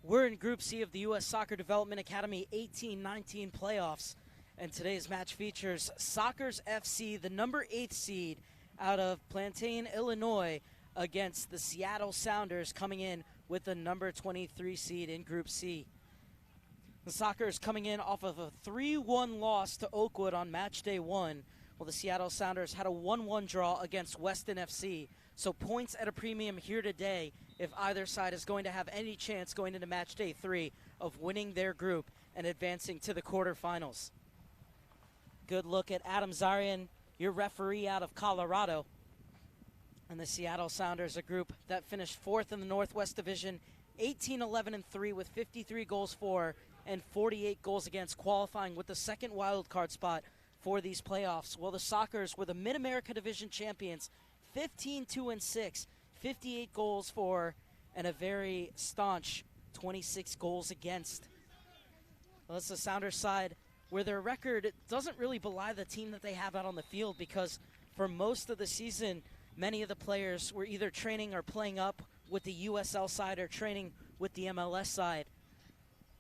We're in Group C of the U.S. Soccer Development Academy 18-19 playoffs, and today's match features Sockers FC, the number 8th seed out of Plantain, Illinois, against the Seattle Sounders, coming in with the number 23 seed in Group C. The Sockers coming in off of a 3-1 loss to Oakwood on match day 1, while the Seattle Sounders had a 1-1 draw against Weston FC. So points at a premium here today if either side is going to have any chance going into match day 3 of winning their group and advancing to the quarterfinals. Good look at Adam Zarian, your referee out of Colorado. And the Seattle Sounders, a group that finished 4th in the Northwest Division, 18-11-3 with 53 goals for and 48 goals against, qualifying with the second wild card spot for these playoffs. While the Sockers were the Mid-America Division champions, 15-2-6, 58 goals for, and a very staunch 26 goals against. Well, that's the Sounders side, where their record doesn't really belie the team that they have out on the field, because for most of the season, many of the players were either training or playing up with the USL side or training with the MLS side.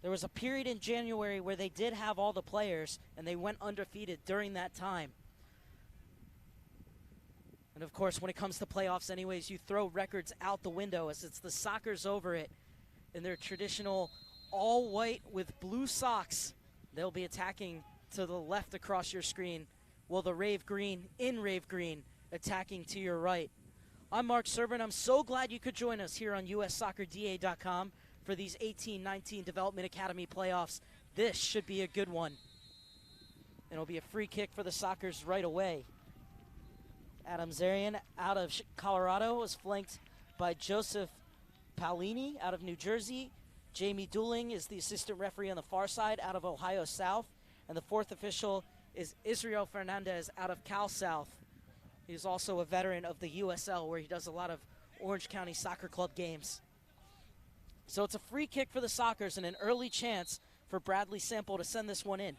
There was a period in January where they did have all the players, and they went undefeated during that time. And of course, when it comes to playoffs anyways, you throw records out the window, as it's the Sockers over it in their traditional all-white with blue socks. They'll be attacking to the left across your screen, while the Rave Green in Rave Green attacking to your right. I'm Mark Serber, and I'm so glad you could join us here on USSoccerDA.com for these 18-19 Development Academy playoffs. This should be a good one. And it'll be a free kick for the Sockers right away. Adam Zarian out of Colorado was flanked by Joseph Paolini out of New Jersey. Jamie Dooling is the assistant referee on the far side out of Ohio South. And the fourth official is Israel Fernandez out of Cal South. He's also a veteran of the USL, where he does a lot of Orange County Soccer Club games. So it's a free kick for the Sockers and an early chance for Bradley Sample to send this one in.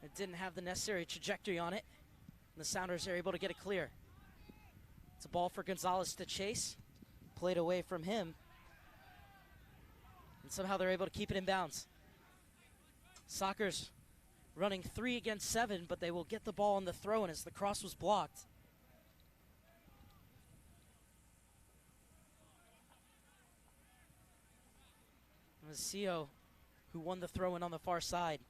It didn't have the necessary trajectory on it, and the Sounders are able to get it clear. It's a ball for Gonzalez to chase, played away from him, and somehow they're able to keep it in bounds. Sockers running 3 against 7, but they will get the ball on the throw-in as the cross was blocked. It was Sio who won the throw-in on the far side.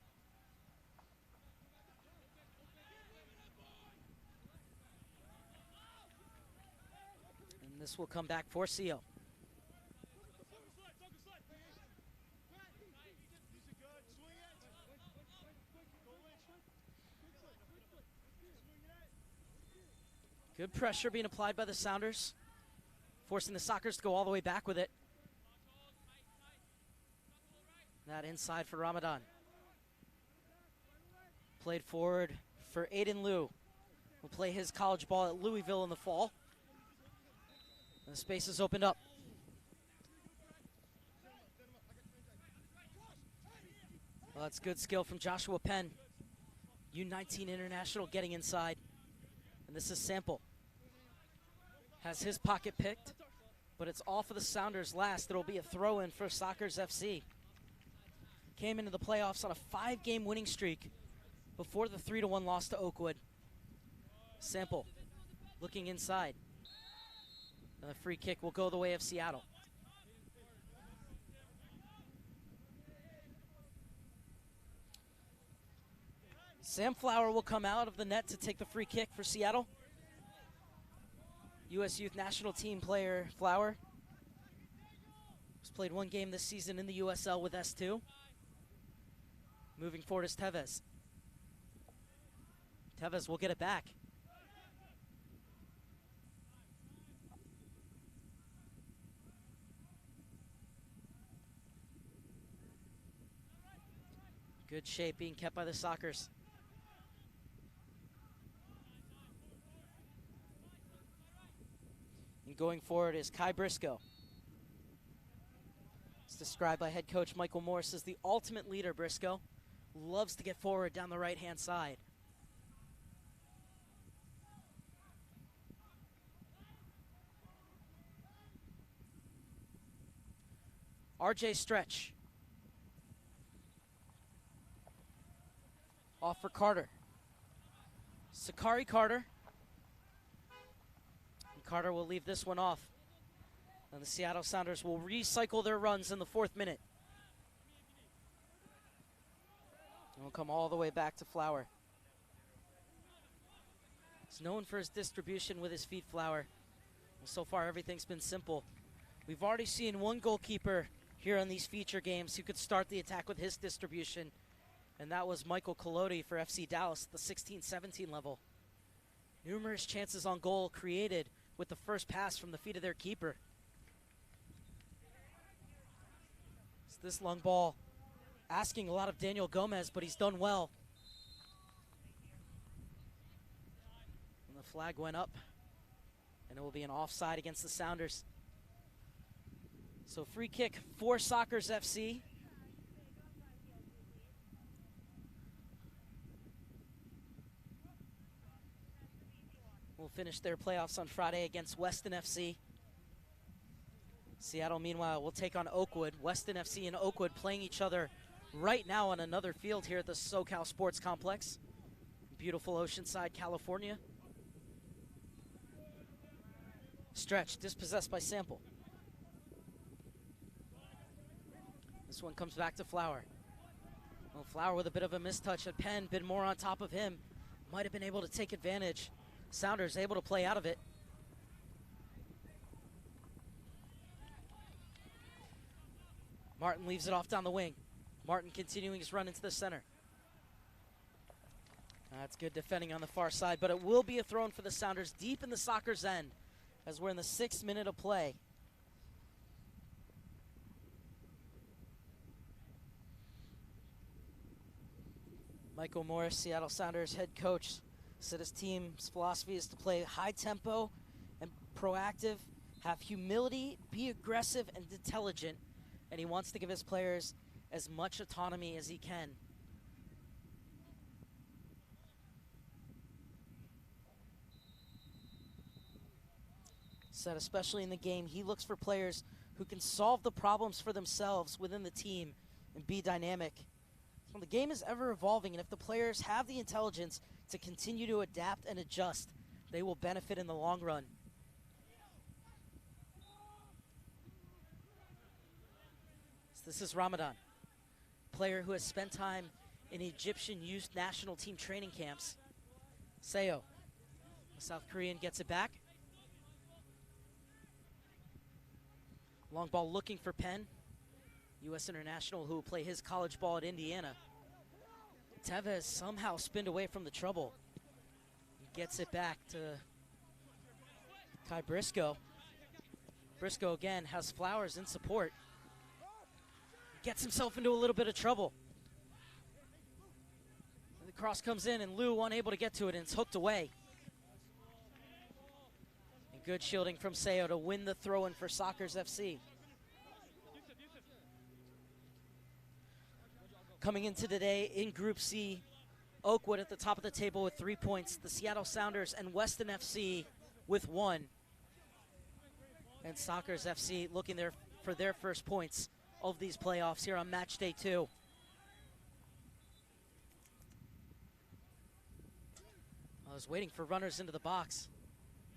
And this will come back for Sio. Good pressure being applied by the Sounders, forcing the Sockers to go all the way back with it. That inside for Ramadan. Played forward for Aiden Liu. Will play his college ball at Louisville in the fall. And the space is opened up. Well, that's good skill from Joshua Penn. U-19 international getting inside. And this is Sample. Has his pocket picked, but it's all for the Sounders last. It'll be a throw-in for Sockers FC. Came into the playoffs on a 5-game winning streak before the 3-1 loss to Oakwood. Sample looking inside. And the free kick will go the way of Seattle. Sam Flower will come out of the net to take the free kick for Seattle. U.S. Youth National Team player Flower has played 1 game this season in the USL with S2. Moving forward is Tevez. Tevez will get it back. Good shape being kept by the Sockers. And going forward is Kai Briscoe. It's described by head coach Michael Morris as the ultimate leader, Briscoe. Loves to get forward down the right-hand side. RJ Stretch. Off for Carter. Sakari Carter. And Carter will leave this one off. And the Seattle Sounders will recycle their runs in the 4th minute. And we'll come all the way back to Flower. He's known for his distribution with his feet, Flower. Well, so far, everything's been simple. We've already seen one goalkeeper here on these feature games who could start the attack with his distribution, and that was Michael Collodi for FC Dallas at the 16-17 level. Numerous chances on goal created with the first pass from the feet of their keeper. It's this long ball asking a lot of Daniel Gomez, but he's done well. And the flag went up, and it will be an offside against the Sounders. So free kick for Sockers FC. Will finish their playoffs on Friday against Weston FC. Seattle, meanwhile, will take on Oakwood. Weston FC and Oakwood playing each other right now on another field here at the SoCal Sports Complex. Beautiful Oceanside, California. Stretch, dispossessed by Sample. This one comes back to Flower. Well, Flower with a bit of a mistouch at Penn, been more on top of him. Might have been able to take advantage. Sounders able to play out of it. Martin leaves it off down the wing. Martin continuing his run into the center. That's good defending on the far side, but it will be a throw-in for the Sounders deep in the Sockers' end as we're in the 6th minute of play. Michael Morris, Seattle Sounders head coach, said his team's philosophy is to play high tempo and proactive, have humility, be aggressive and intelligent, and he wants to give his players as much autonomy as he can. Said especially in the game, he looks for players who can solve the problems for themselves within the team and be dynamic. So the game is ever evolving, and if the players have the intelligence to continue to adapt and adjust, they will benefit in the long run. So this is Ramadan, player who has spent time in Egyptian youth national team training camps. Seo, the South Korean, gets it back. Long ball looking for Penn. U.S. international who will play his college ball at Indiana. Tevez somehow spinned away from the trouble. He gets it back to Kai Briscoe. Briscoe again has Flowers in support. Gets himself into a little bit of trouble. And the cross comes in and Lou unable to get to it, and it's hooked away. And good shielding from Seo to win the throw-in for Sockers FC. Coming into today in Group C, Oakwood at the top of the table with 3 points. The Seattle Sounders and Weston FC with 1. And Sockers FC looking there for their first points of these playoffs here on match day 2. I was waiting for runners into the box.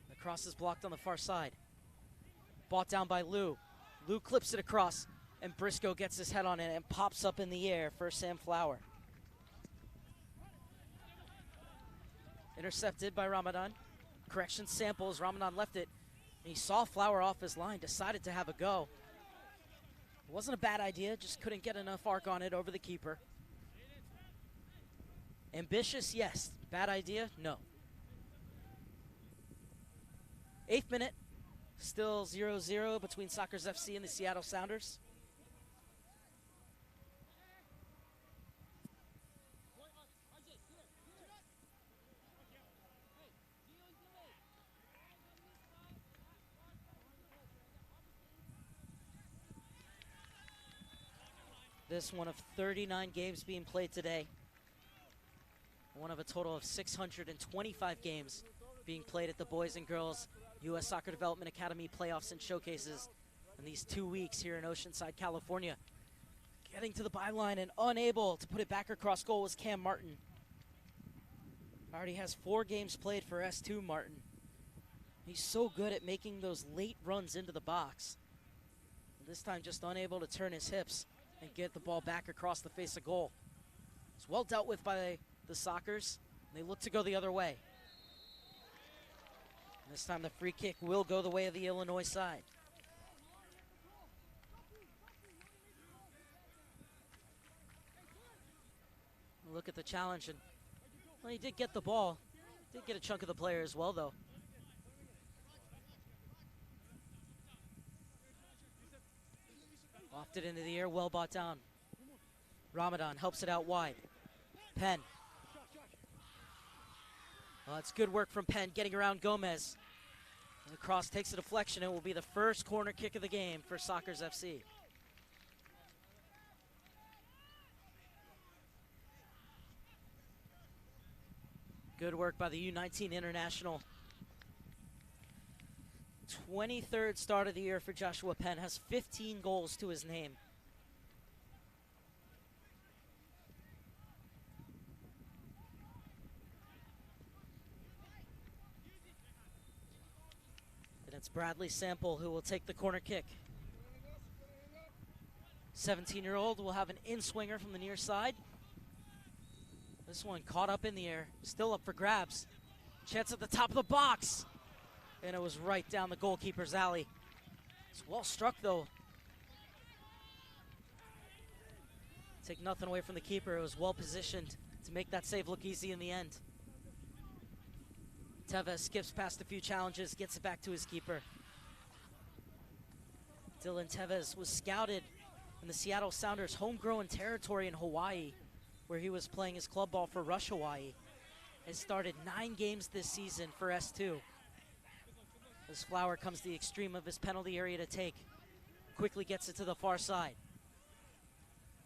The cross is blocked on the far side. Bought down by Lou. Lou clips it across, and Briscoe gets his head on it and pops up in the air for Sam Flower. Intercepted by Ramadan. Correction Samples. Ramadan left it. And he saw Flower off his line, decided to have a go. It wasn't a bad idea, just couldn't get enough arc on it over the keeper. Ambitious, yes. Bad idea, no. 8th minute. Still 0-0 between Sockers FC and the Seattle Sounders. This one of 39 games being played today. One of a total of 625 games being played at the Boys and Girls U.S. Soccer Development Academy playoffs and showcases in these 2 weeks here in Oceanside, California. Getting to the byline and unable to put it back across goal was Cam Martin. Already has 4 games played for S2 Martin. He's so good at making those late runs into the box. This time just unable to turn his hips and get the ball back across the face of goal. It's well dealt with by the Sockers. They look to go the other way. This time the free kick will go the way of the Illinois side. Look at the challenge, and well, he did get the ball. Did get a chunk of the player as well, though. Lofted into the air, well bought down. Ramadan helps it out wide. Penn. Well, it's good work from Penn, getting around Gomez. And the cross takes a deflection. It will be the first corner kick of the game for Sockers FC. Good work by the U-19 international. 23rd start of the year for Joshua Penn. Has 15 goals to his name. And it's Bradley Sample who will take the corner kick. 17-year-old will have an in-swinger from the near side. This one caught up in the air, still up for grabs. Chance at the top of the box. And it was right down the goalkeeper's alley. It's well struck, though. Take nothing away from the keeper. It was well positioned to make that save look easy in the end. Tevez skips past a few challenges, gets it back to his keeper. Dylan Tevez was scouted in the Seattle Sounders' homegrown territory in Hawaii, where he was playing his club ball for Rush Hawaii. Has started 9 games this season for S2. As Flower comes to the extreme of his penalty area to take. Quickly gets it to the far side.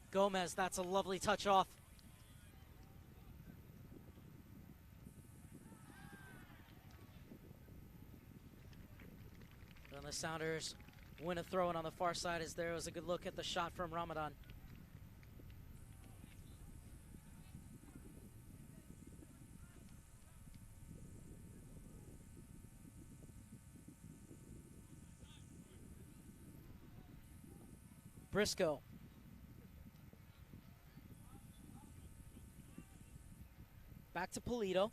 Gomez, that's a lovely touch off. And the Sounders win a throw-in on the far side, as there was a good look at the shot from Ramadan. Briscoe. Back to Polito.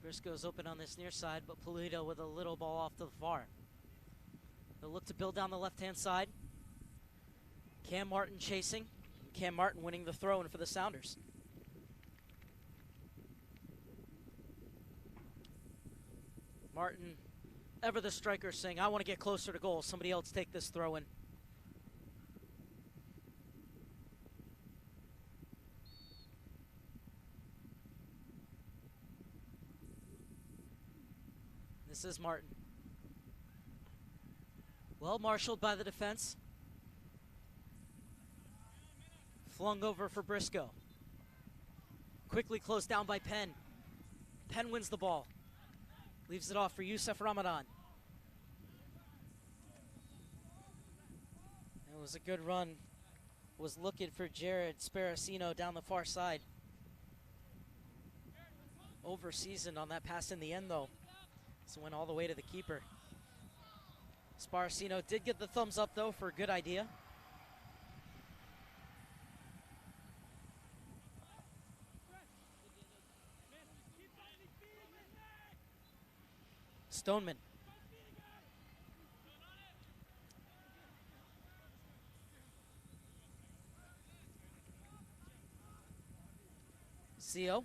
Briscoe's open on this near side, but Polito with a little ball off to the far. They'll look to build down the left-hand side. Cam Martin chasing. Cam Martin winning the throw-in for the Sounders. Martin, ever the striker, saying, I want to get closer to goal. Somebody else take this throw-in. This is Martin. Well marshaled by the defense. Flung over for Briscoe. Quickly closed down by Penn. Penn wins the ball. Leaves it off for Youssef Ramadan. It was a good run. Was looking for Jared Sparacino down the far side. Over-seasoned on that pass in the end, though. So went all the way to the keeper. Sparacino did get the thumbs up, though, for a good idea. Stoneman. Seo.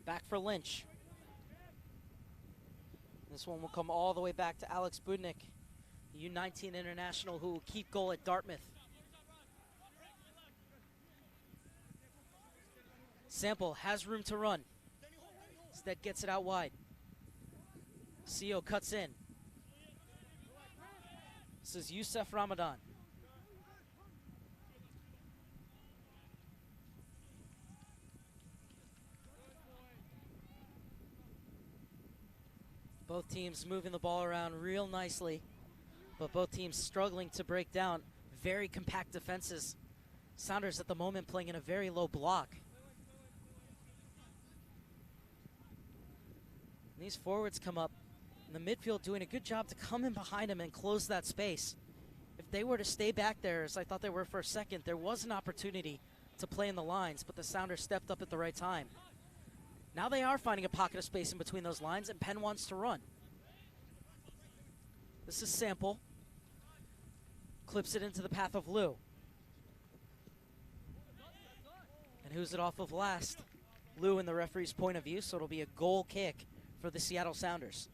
Back for Lynch. This one will come all the way back to Alex Budnik, the U19 international who will keep goal at Dartmouth. Sample has room to run. Instead gets it out wide. Seo cuts in. This is Youssef Ramadan. Both teams moving the ball around real nicely, but both teams struggling to break down. Very compact defenses. Sounders at the moment playing in a very low block. And these forwards come up, and the midfield doing a good job to come in behind them and close that space. If they were to stay back there, as I thought they were for a second, there was an opportunity to play in the lines, but the Sounders stepped up at the right time. Now they are finding a pocket of space in between those lines, and Penn wants to run. This is Sample. Clips it into the path of Lou. And who's it off of last? Lou in the referee's point of view, so it'll be a goal kick for the Seattle Sounders.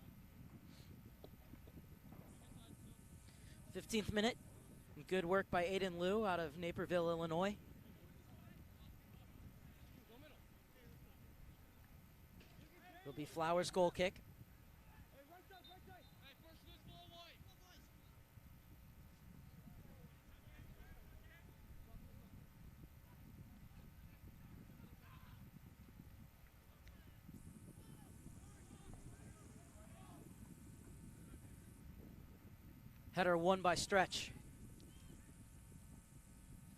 15th minute. Good work by Aiden Lou out of Naperville, Illinois. It'll be Flowers' goal kick. Header won by Stretch.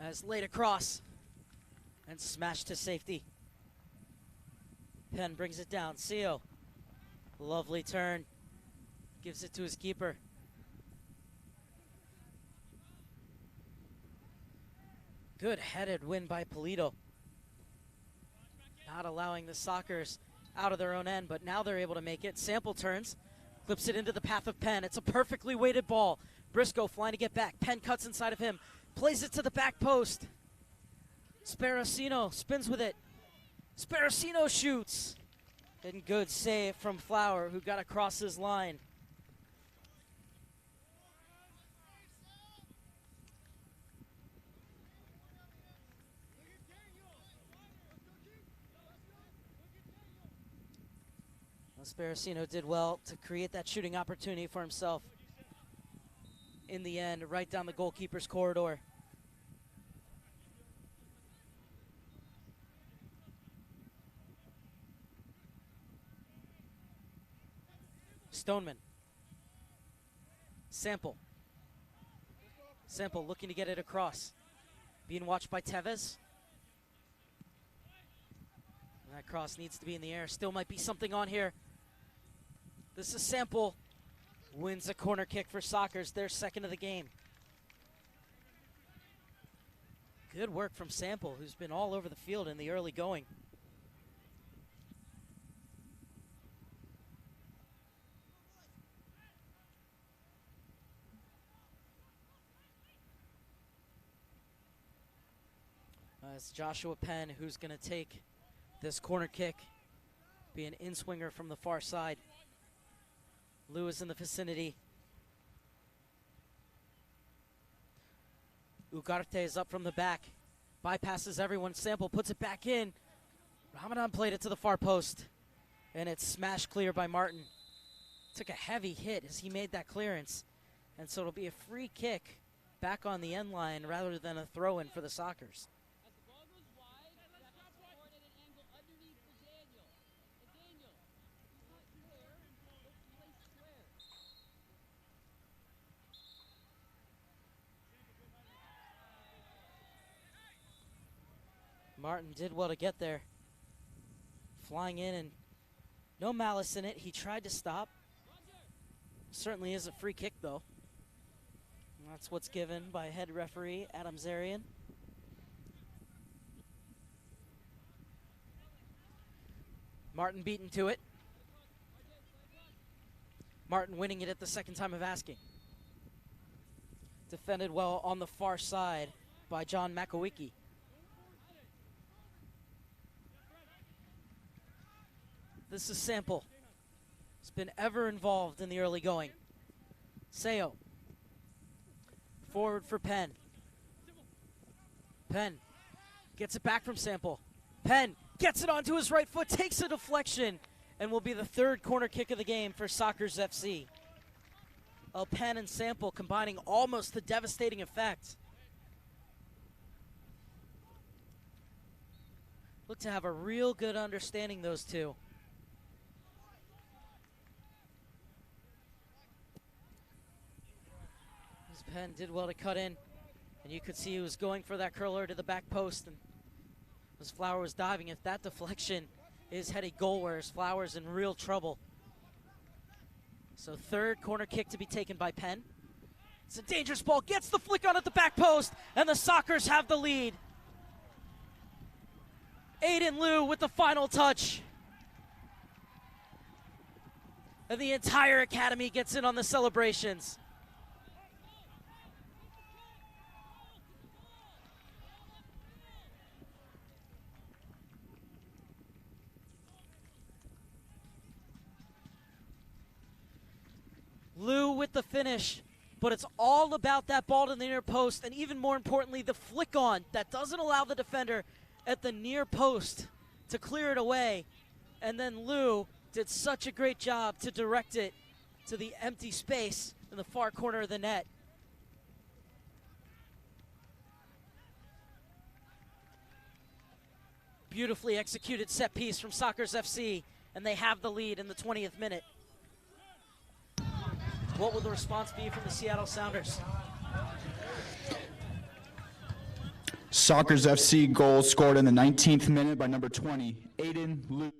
As laid across and smashed to safety. Penn brings it down. Seo. Lovely turn. Gives it to his keeper. Good headed win by Polito. Not allowing the Sockers out of their own end, but now they're able to make it. Sample turns. Clips it into the path of Penn. It's a perfectly weighted ball. Briscoe flying to get back. Penn cuts inside of him. Plays it to the back post. Sparacino spins with it. Sparacino shoots. And good save from Flower, who got across his line. Sparacino did well to create that shooting opportunity for himself. In the end, right down the goalkeeper's corridor. Stoneman. Sample. Sample looking to get it across. Being watched by Tevez. And that cross needs to be in the air. Still might be something on here. This is Sample. Wins a corner kick for Sockers, their second of the game. Good work from Sample, who's been all over the field in the early going. It's Joshua Penn who's going to take this corner kick. Be an in-swinger from the far side. Lewis in the vicinity. Ugarte is up from the back. Bypasses everyone. Sample puts it back in. Ramadan played it to the far post. And it's smashed clear by Martin. Took a heavy hit as he made that clearance. And so it'll be a free kick back on the end line rather than a throw-in for the Sockers. Martin did well to get there. Flying in and no malice in it. He tried to stop. Certainly is a free kick though. And that's what's given by head referee Adam Zarian. Martin beaten to it. Martin winning it at the second time of asking. Defended well on the far side by John Makowicki. This is Sample. He's been ever involved in the early going. Seo. Forward for Penn. Penn gets it back from Sample. Penn gets it onto his right foot, takes a deflection, and will be the third corner kick of the game for Sockers FC. Penn and Sample combining almost the devastating effect. Look to have a real good understanding, those two. Penn did well to cut in, and you could see he was going for that curler to the back post, and as Flower was diving, if that deflection is headed goalwards, Flower's in real trouble. So third corner kick to be taken by Penn. It's a dangerous ball, gets the flick on at the back post, and the Sockers have the lead. Aiden Liu with the final touch. And the entire academy gets in on the celebrations. Liu with the finish, but it's all about that ball to the near post, and even more importantly, the flick on that doesn't allow the defender at the near post to clear it away. And then Liu did such a great job to direct it to the empty space in the far corner of the net. Beautifully executed set piece from Sockers FC, and they have the lead in the 20th minute. What will the response be from the Seattle Sounders? Sockers FC goal scored in the 19th minute by number 20, Aiden Liu.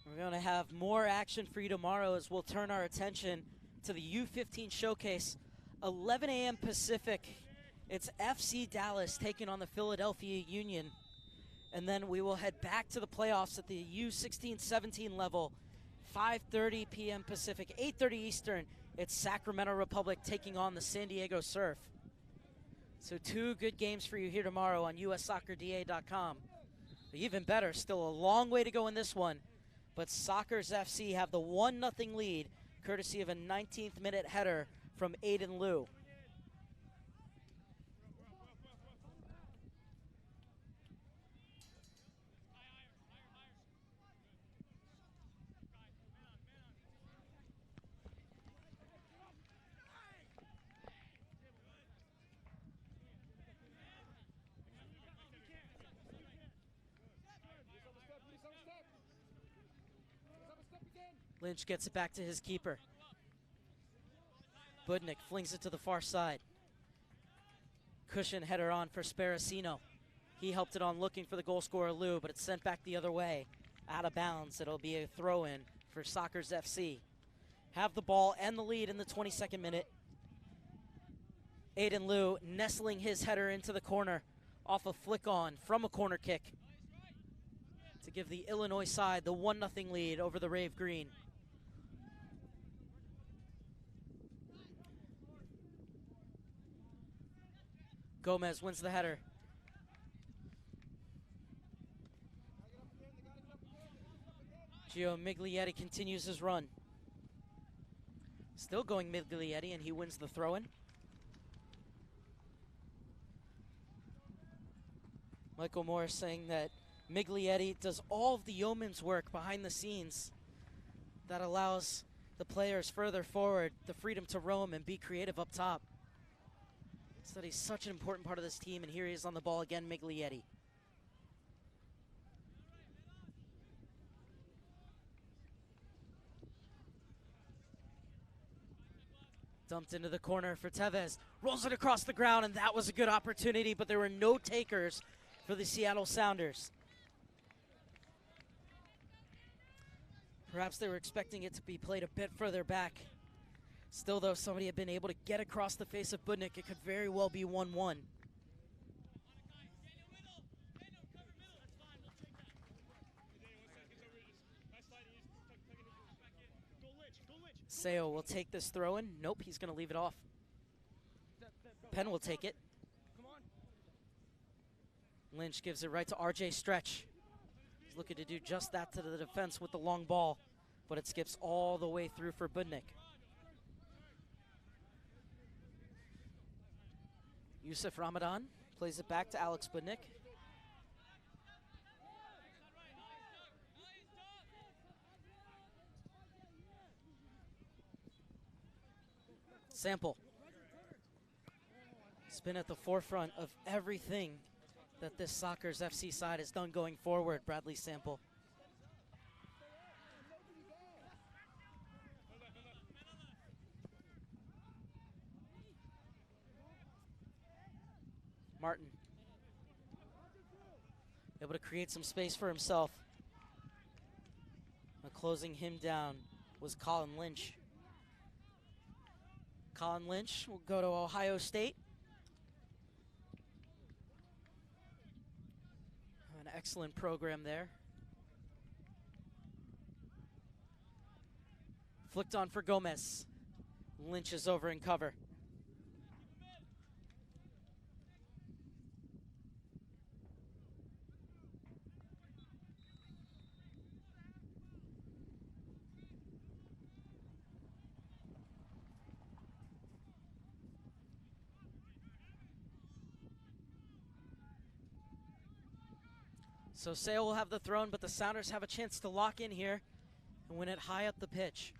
We're going to have more action for you tomorrow as we'll turn our attention to the U-15 showcase. 11 a.m. Pacific. It's FC Dallas taking on the Philadelphia Union. And then we will head back to the playoffs at the U-16-17 level. 5:30 p.m. Pacific, 8:30 Eastern. It's Sacramento Republic taking on the San Diego Surf. So two good games for you here tomorrow on USSoccerDA.com. But even better, still a long way to go in this one. But Sockers FC have the 1-0 lead, courtesy of a 19th minute header from Aiden Liu. Lynch gets it back to his keeper. Budnick flings it to the far side. Cushion header on for Sparacino. He helped it on looking for the goal scorer Liu, but it's sent back the other way. Out of bounds, it'll be a throw-in for Sockers FC. Have the ball and the lead in the 22nd minute. Aiden Liu nestling his header into the corner off a flick on from a corner kick to give the Illinois side the 1-0 lead over the Rave Green. Gomez wins the header. Gio Miglietti continues his run. Still going Miglietti, and he wins the throw-in. Michael Morris saying that Miglietti does all of the yeoman's work behind the scenes that allows the players further forward the freedom to roam and be creative up top. So that he's such an important part of this team, and here he is on the ball again, Miglietti. Dumped into the corner for Tevez. Rolls it across the ground, and that was a good opportunity, but there were no takers for the Seattle Sounders. Perhaps they were expecting it to be played a bit further back. Still, though, somebody had been able to get across the face of Budnick. It could very well be 1-1. Seo will take this throw-in. Nope, he's going to leave it off. Penn will take it. Lynch gives it right to RJ Stretch. He's looking to do just that to the defense with the long ball, but it skips all the way through for Budnick. Yusuf Ramadan plays it back to Alex Budnick. Sample. He's been at the forefront of everything that this Sockers FC side has done going forward, Bradley Sample. Martin. Able to create some space for himself. And closing him down was Colin Lynch. Colin Lynch will go to Ohio State. An excellent program there. Flicked on for Gomez. Lynch is over in cover. So Sale will have the throne, but the Sounders have a chance to lock in here and win it high up the pitch.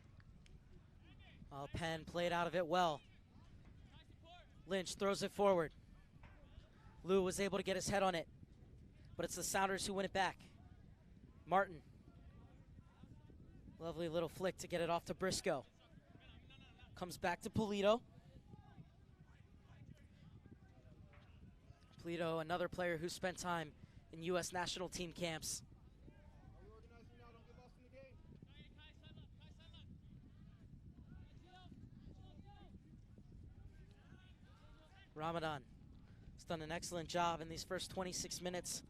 Penn played out of it well. Lynch throws it forward. Lou was able to get his head on it, but it's the Sounders who win it back. Martin. Lovely little flick to get it off to Briscoe. Comes back to Polito. Polito, another player who spent time in U.S. national team camps. Ramadan has done an excellent job in these first 26 minutes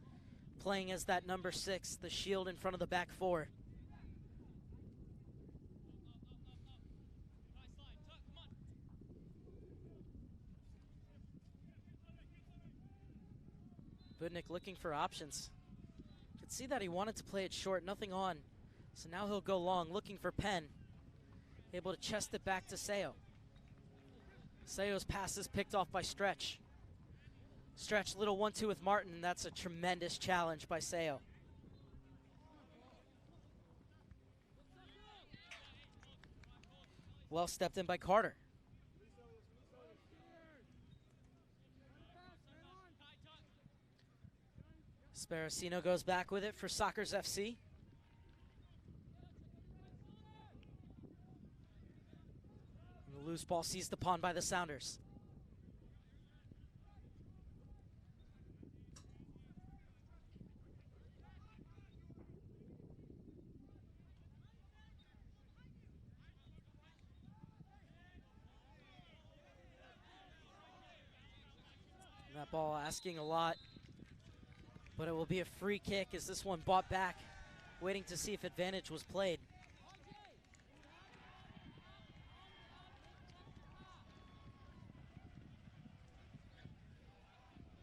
playing as that number 6, the shield in front of the back 4. Budnick looking for options. Could see that he wanted to play it short, nothing on. So now he'll go long, looking for Penn. Able to chest it back to Seo. Seo's pass is picked off by Stretch. Stretch, little 1-2 with Martin. That's a tremendous challenge by Seo. Well stepped in by Carter. Sparacino goes back with it for Sockers FC. And the loose ball seized upon by the Sounders. And that ball asking a lot. But it will be a free kick as this one bought back, waiting to see if advantage was played.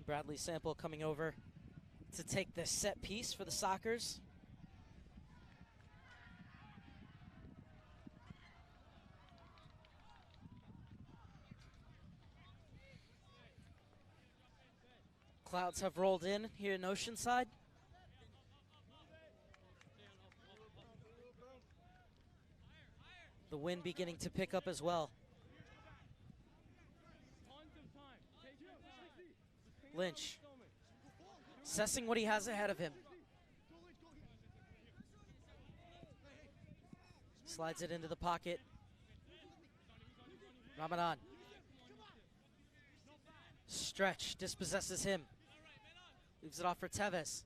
Bradley Sample coming over to take the set piece for the Sockers. Clouds have rolled in here in Oceanside. The wind beginning to pick up as well. Lynch assessing what he has ahead of him. Slides it into the pocket. Ramadan. Stretch dispossesses him. Leaves it off for Tevez.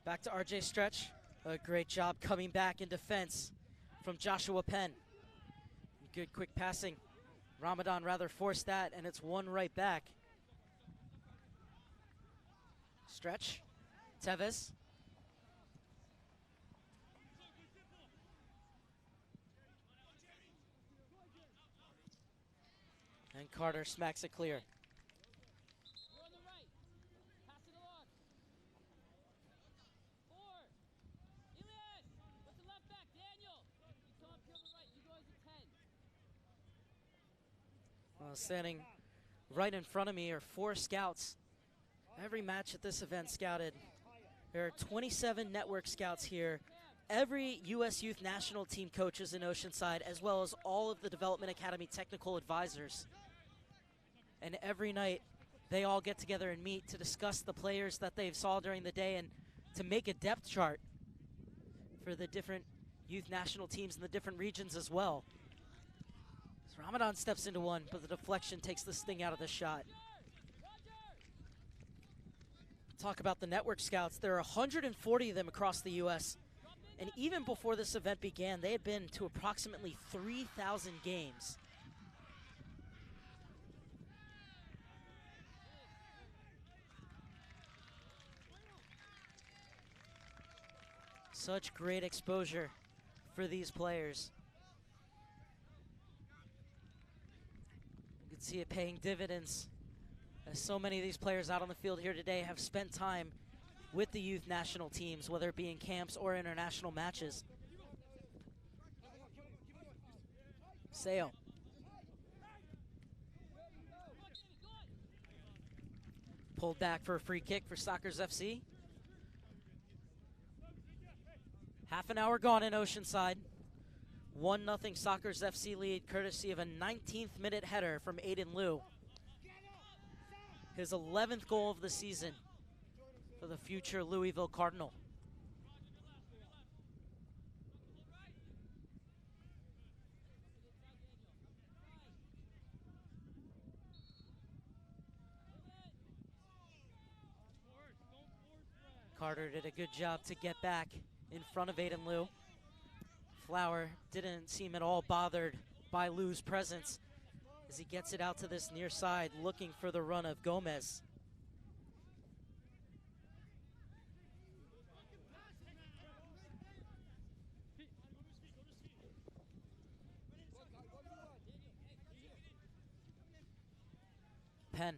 Back to RJ Stretch. A great job coming back in defense from Joshua Penn. Good quick passing. Ramadan rather forced that, and it's one right back. Stretch. Tevez. And Carter smacks it clear. Standing Right in front of me are 4 scouts. Every match at this event scouted. There are 27 network scouts here. Every U.S. Youth National Team coaches in Oceanside, as well as all of the Development Academy technical advisors. And every night, they all get together and meet to discuss the players that they've saw during the day and to make a depth chart for the different youth national teams in the different regions as well. So Ramadan steps into one, but the deflection takes this thing out of the shot. Talk about the network scouts. There are 140 of them across the U.S. And even before this event began, they had been to approximately 3,000 games. Such great exposure for these players. You can see it paying dividends, as so many of these players out on the field here today have spent time with the youth national teams, whether it be in camps or international matches. Sale. Pulled back for a free kick for Sockers FC. Half an hour gone in Oceanside. 1-0 Sockers FC lead, courtesy of a 19th minute header from Aiden Liu. His 11th goal of the season for the future Louisville Cardinal. Carter did a good job to get back in front of Aiden Liu. Flower didn't seem at all bothered by Liu's presence as he gets it out to this near side, looking for the run of Gomez. Penn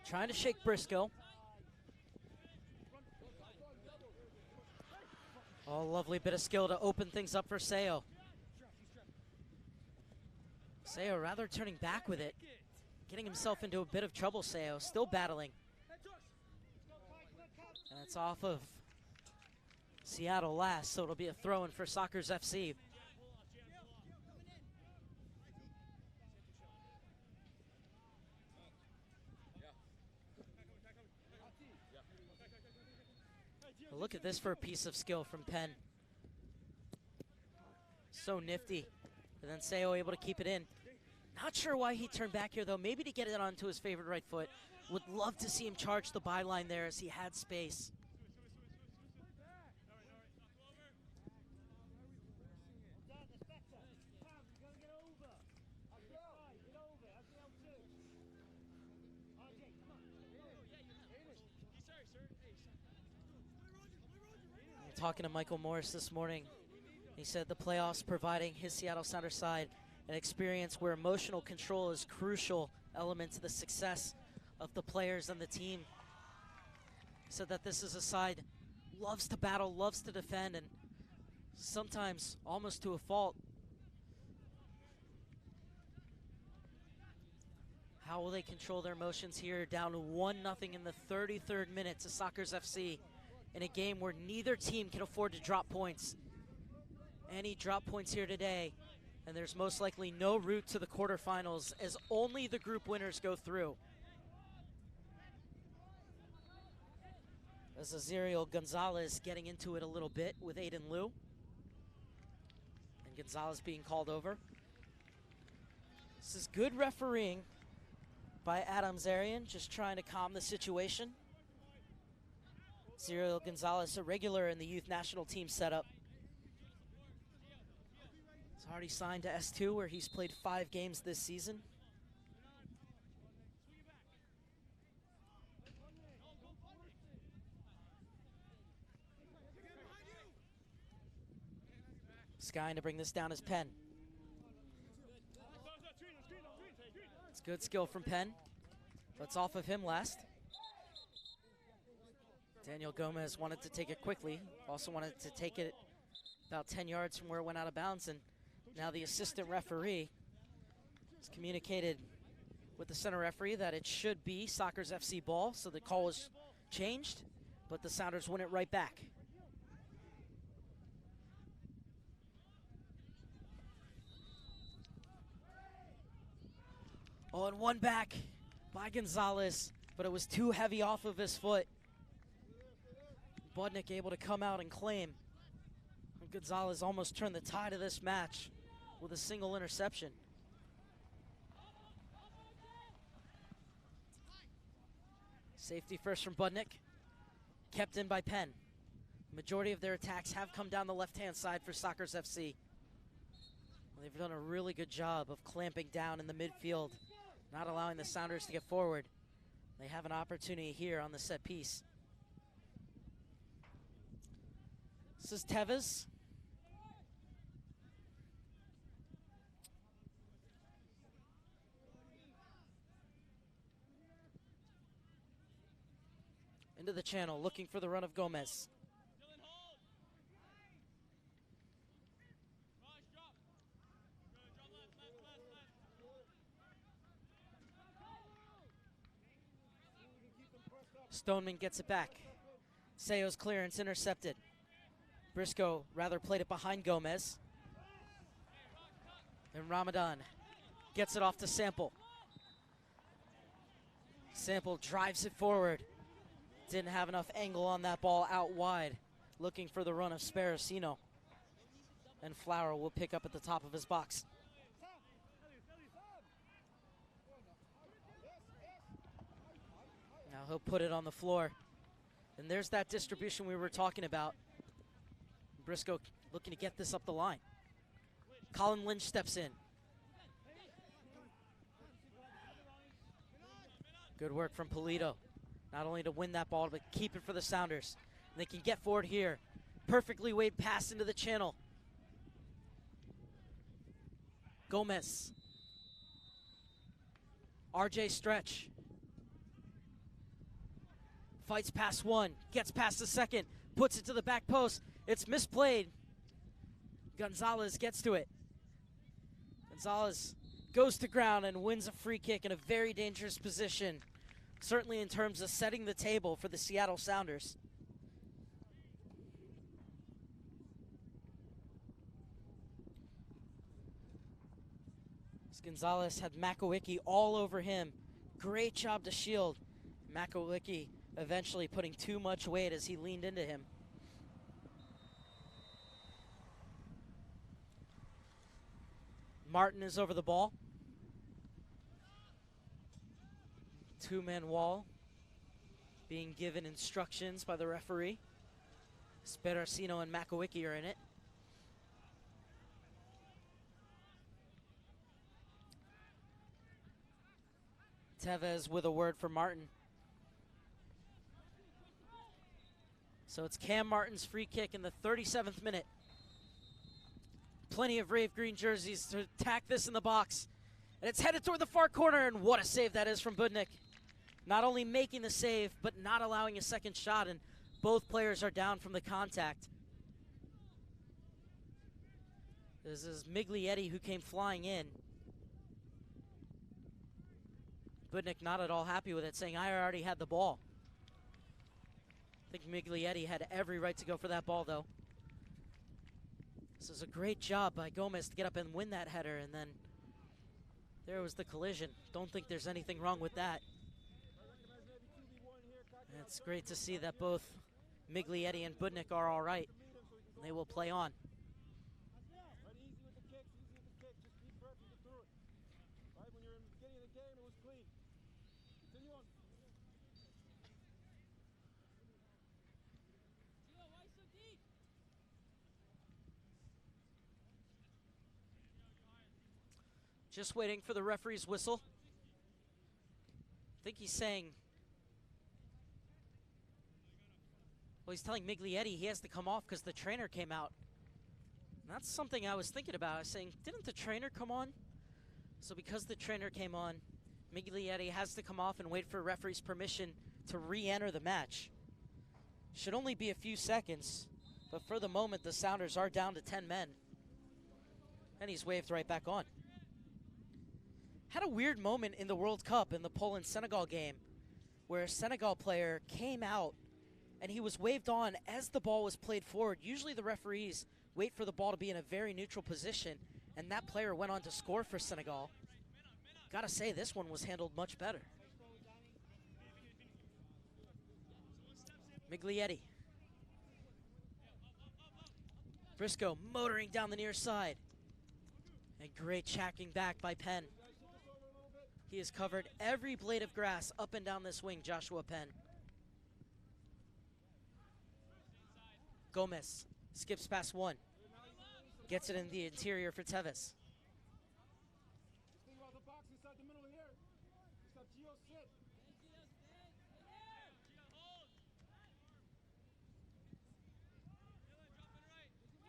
trying to shake Briscoe. Oh, lovely bit of skill to open things up for Seo. Seo rather turning back with it. Getting himself into a bit of trouble, Seo. Still battling. And it's off of Seattle last, so it'll be a throw-in for Sockers FC. Look at this for a piece of skill from Penn. So nifty. And then Seo able to keep it in. Not sure why he turned back here, though. Maybe to get it onto his favorite right foot. Would love to see him charge the byline there as he had space. Talking to Michael Morris this morning, he said the playoffs providing his Seattle Sounders side an experience where emotional control is a crucial element to the success of the players and the team. He said that this is a side loves to battle, loves to defend, and sometimes almost to a fault. How will they control their emotions here? Down 1-0 in the 33rd minute to Sockers FC. In a game where neither team can afford to drop points. Any drop points here today, and there's most likely no route to the quarterfinals as only the group winners go through. As Aziriel Gonzalez getting into it a little bit with Aiden Liu. And Gonzalez being called over. This is good refereeing by Adam Zarian, just trying to calm the situation. Aziriel Gonzalez, a regular in the youth national team setup. He's already signed to S2, where he's played 5 games this season. Skying to bring this down as Penn. It's good skill from Penn. That's off of him last. Daniel Gomez wanted to take it quickly, also wanted to take it about 10 yards from where it went out of bounds, and now the assistant referee has communicated with the center referee that it should be Sockers FC ball, so the call was changed, but the Sounders win it right back. Oh, and one back by Gonzalez, but it was too heavy off of his foot. Budnick able to come out and claim. And Gonzalez almost turned the tide of this match with a single interception. Safety first from Budnick, kept in by Penn. Majority of their attacks have come down the left-hand side for Sockers FC. They've done a really good job of clamping down in the midfield, not allowing the Sounders to get forward. They have an opportunity here on the set piece. This is Tevez. Into the channel, looking for the run of Gomez. Stoneman gets it back. Seo's clearance intercepted. Briscoe rather played it behind Gomez. And Ramadan gets it off to Sample. Sample drives it forward. Didn't have enough angle on that ball out wide. Looking for the run of Sparacino. And Flower will pick up at the top of his box. Now he'll put it on the floor. And there's that distribution we were talking about. Briscoe looking to get this up the line. Colin Lynch steps in. Good work from Polito. Not only to win that ball, but keep it for the Sounders. And they can get forward here. Perfectly weighed pass into the channel. Gomez. RJ stretch. Fights past one, gets past the second, puts it to the back post. It's misplayed. Gonzalez gets to it. Gonzalez goes to ground and wins a free kick in a very dangerous position, certainly in terms of setting the table for the Seattle Sounders. Gonzalez had Makowicki all over him. Great job to shield. Makowicki eventually putting too much weight as he leaned into him. Martin is over the ball. Two-man wall. Being given instructions by the referee. Sparacino and Makowicki are in it. Tevez with a word for Martin. So it's Cam Martin's free kick in the 37th minute. Plenty of Rave Green jerseys to attack this in the box. And it's headed toward the far corner, and what a save that is from Budnick. Not only making the save, but not allowing a second shot, and both players are down from the contact. This is Miglietti who came flying in. Budnick not at all happy with it, saying, I already had the ball. I think Miglietti had every right to go for that ball, though. This is a great job by Gomez to get up and win that header, and then there was the collision. Don't think there's anything wrong with that. And it's great to see that both Miglietti and Budnick are all right. They will play on. Just waiting for the referee's whistle. I think he's saying, well, he's telling Miglietti he has to come off because the trainer came out. And that's something I was thinking about. I was saying, didn't the trainer come on? So because the trainer came on, Miglietti has to come off and wait for referee's permission to re-enter the match. Should only be a few seconds, but for the moment, the Sounders are down to 10 men. And he's waved right back on. had a weird moment in the World Cup in the Poland-Senegal game where a Senegal player came out and he was waved on as the ball was played forward. Usually the referees wait for the ball to be in a very neutral position, and that player went on to score for Senegal. Gotta say, this one was handled much better. Miglietti. Briscoe motoring down the near side. And great checking back by Penn. He has covered every blade of grass up and down this wing, Joshua Penn. Gomez skips past one. Gets it in the interior for Tevez.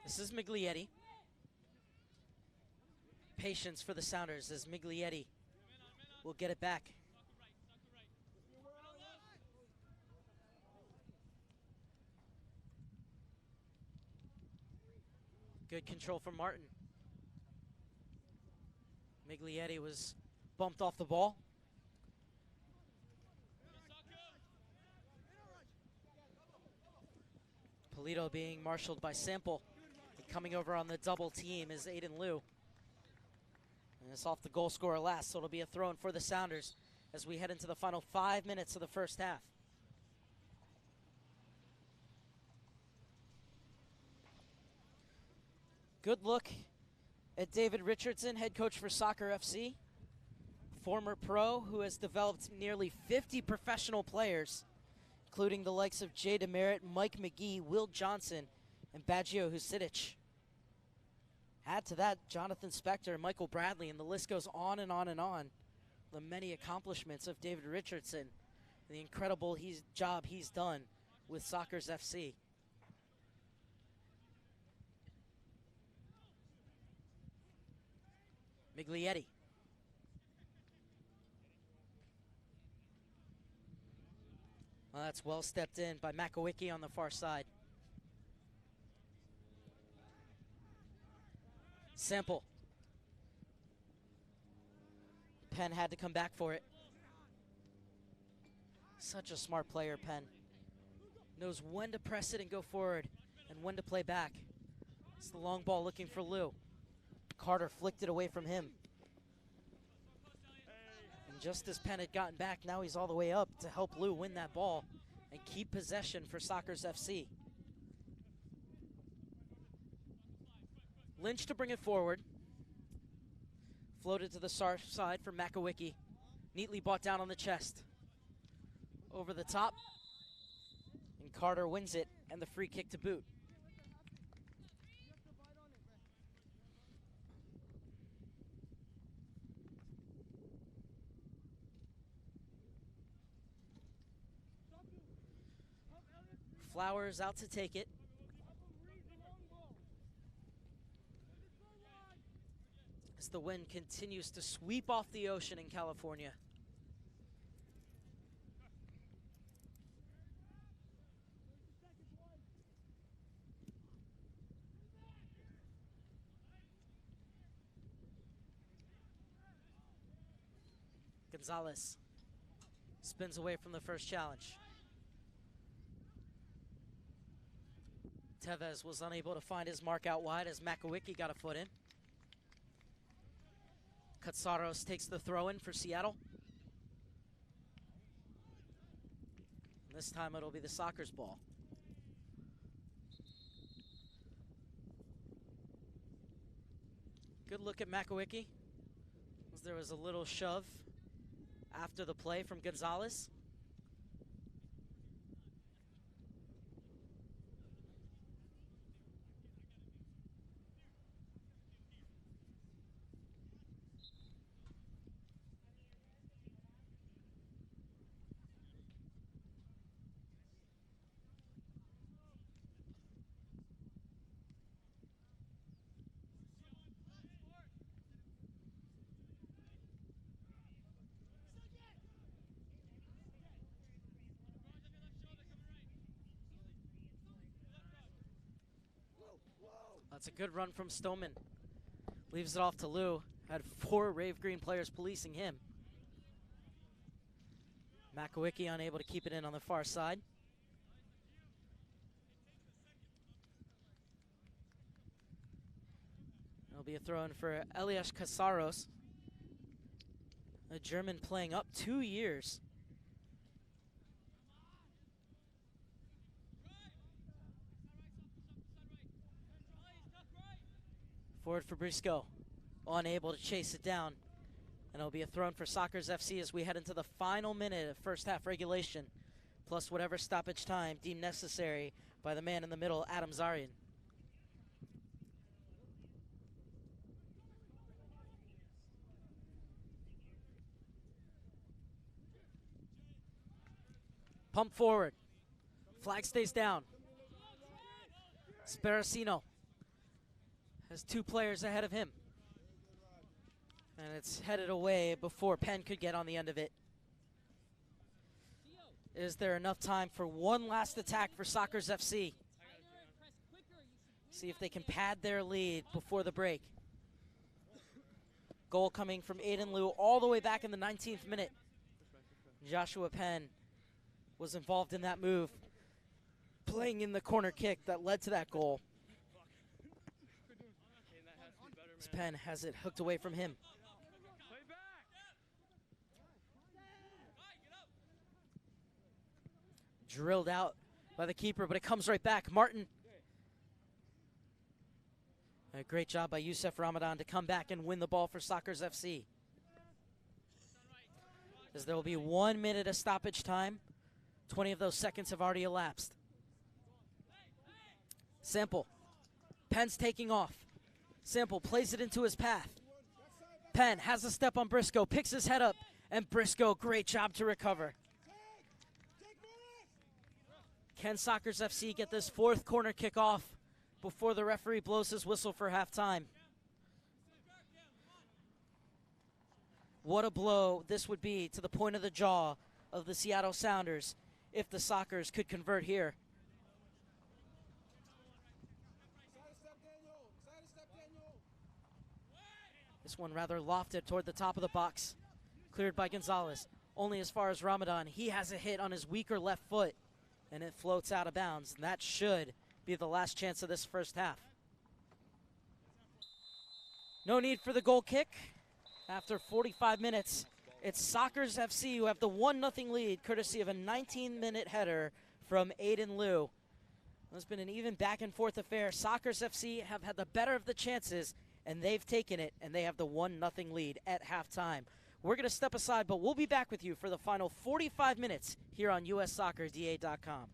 This is Miglietti. Patience for the Sounders as Miglietti will get it back. Good control from Martin. Miglietti was bumped off the ball. Polito being marshaled by Sample. Coming over on the double team is Aiden Liu. And it's off the goal scorer last, so it'll be a throw-in for the Sounders as we head into the final 5 minutes of the first half. Good look at David Richardson, head coach for Soccer FC. Former pro who has developed nearly 50 professional players, including the likes of Jay DeMerit, Mike McGee, Will Johnson, and Baggio Husidic. Add to that Jonathan Spector, Michael Bradley, and the list goes on and on and on. The many accomplishments of David Richardson, the incredible job he's done with Soccer's FC. Miglietti. Well, that's well stepped in by Makowicki on the far side. Sample. Penn had to come back for it. Such a smart player, Penn. Knows when to press it and go forward and when to play back. It's the long ball looking for Liu. Carter flicked it away from him. And just as Penn had gotten back, now he's all the way up to help Liu win that ball and keep possession for Soccer's FC. Lynch to bring it forward. Floated to the side for Makowicki. Neatly brought down on the chest. Over the top. And Carter wins it and the free kick to boot. Flowers out to take it. As the wind continues to sweep off the ocean in California. Gonzalez spins away from the first challenge. Tevez was unable to find his mark out wide as Makowicki got a foot in. Katsaros takes the throw-in for Seattle. This time it'll be the Soccer's ball. Good look at Makowicki. There was a little shove after the play from Gonzalez. That's a good run from Stoneman. Leaves it off to Liu Had 4 Rave Green players policing him. Makowicki unable to keep it in on the far side. It'll be a throw-in for Elias Casaros, a German playing up 2 years. Forward for Briscoe, unable to chase it down. And it'll be a throw-in for Sockers FC as we head into the final minute of first half regulation, plus whatever stoppage time deemed necessary by the man in the middle, Adam Zarian. Pump forward. Flag stays down. Sparacino has 2 players ahead of him. And it's headed away before Penn could get on the end of it. Is there enough time for one last attack for Sockers FC? See if they can pad their lead before the break. Goal coming from Aiden Liu all the way back in the 19th minute. Joshua Penn was involved in that move, playing in the corner kick that led to that goal. As Penn has it hooked away from him. Drilled out by the keeper, but it comes right back. Martin. A great job by Youssef Ramadan to come back and win the ball for Sockers FC. As there will be 1 minute of stoppage time. 20 of those seconds have already elapsed. Sample. Penn's taking off. Sample plays it into his path. Penn has a step on Briscoe, picks his head up, and Briscoe, great job to recover. Can Sockers FC get this 4th corner kick off before the referee blows his whistle for halftime? What a blow this would be to the point of the jaw of the Seattle Sounders if the Sockers could convert here. This one rather lofted toward the top of the box. Cleared by Gonzalez. Only as far as Ramadan. He has a hit on his weaker left foot, and it floats out of bounds. And that should be the last chance of this first half. No need for the goal kick. After 45 minutes, it's Sockers FC who have the 1-0 lead, courtesy of a 19-minute header from Aiden Liu. It's been an even back-and-forth affair. Sockers FC have had the better of the chances, and they've taken it, and they have the 1-0 lead at halftime. We're going to step aside, but we'll be back with you for the final 45 minutes here on USSoccerDA.com.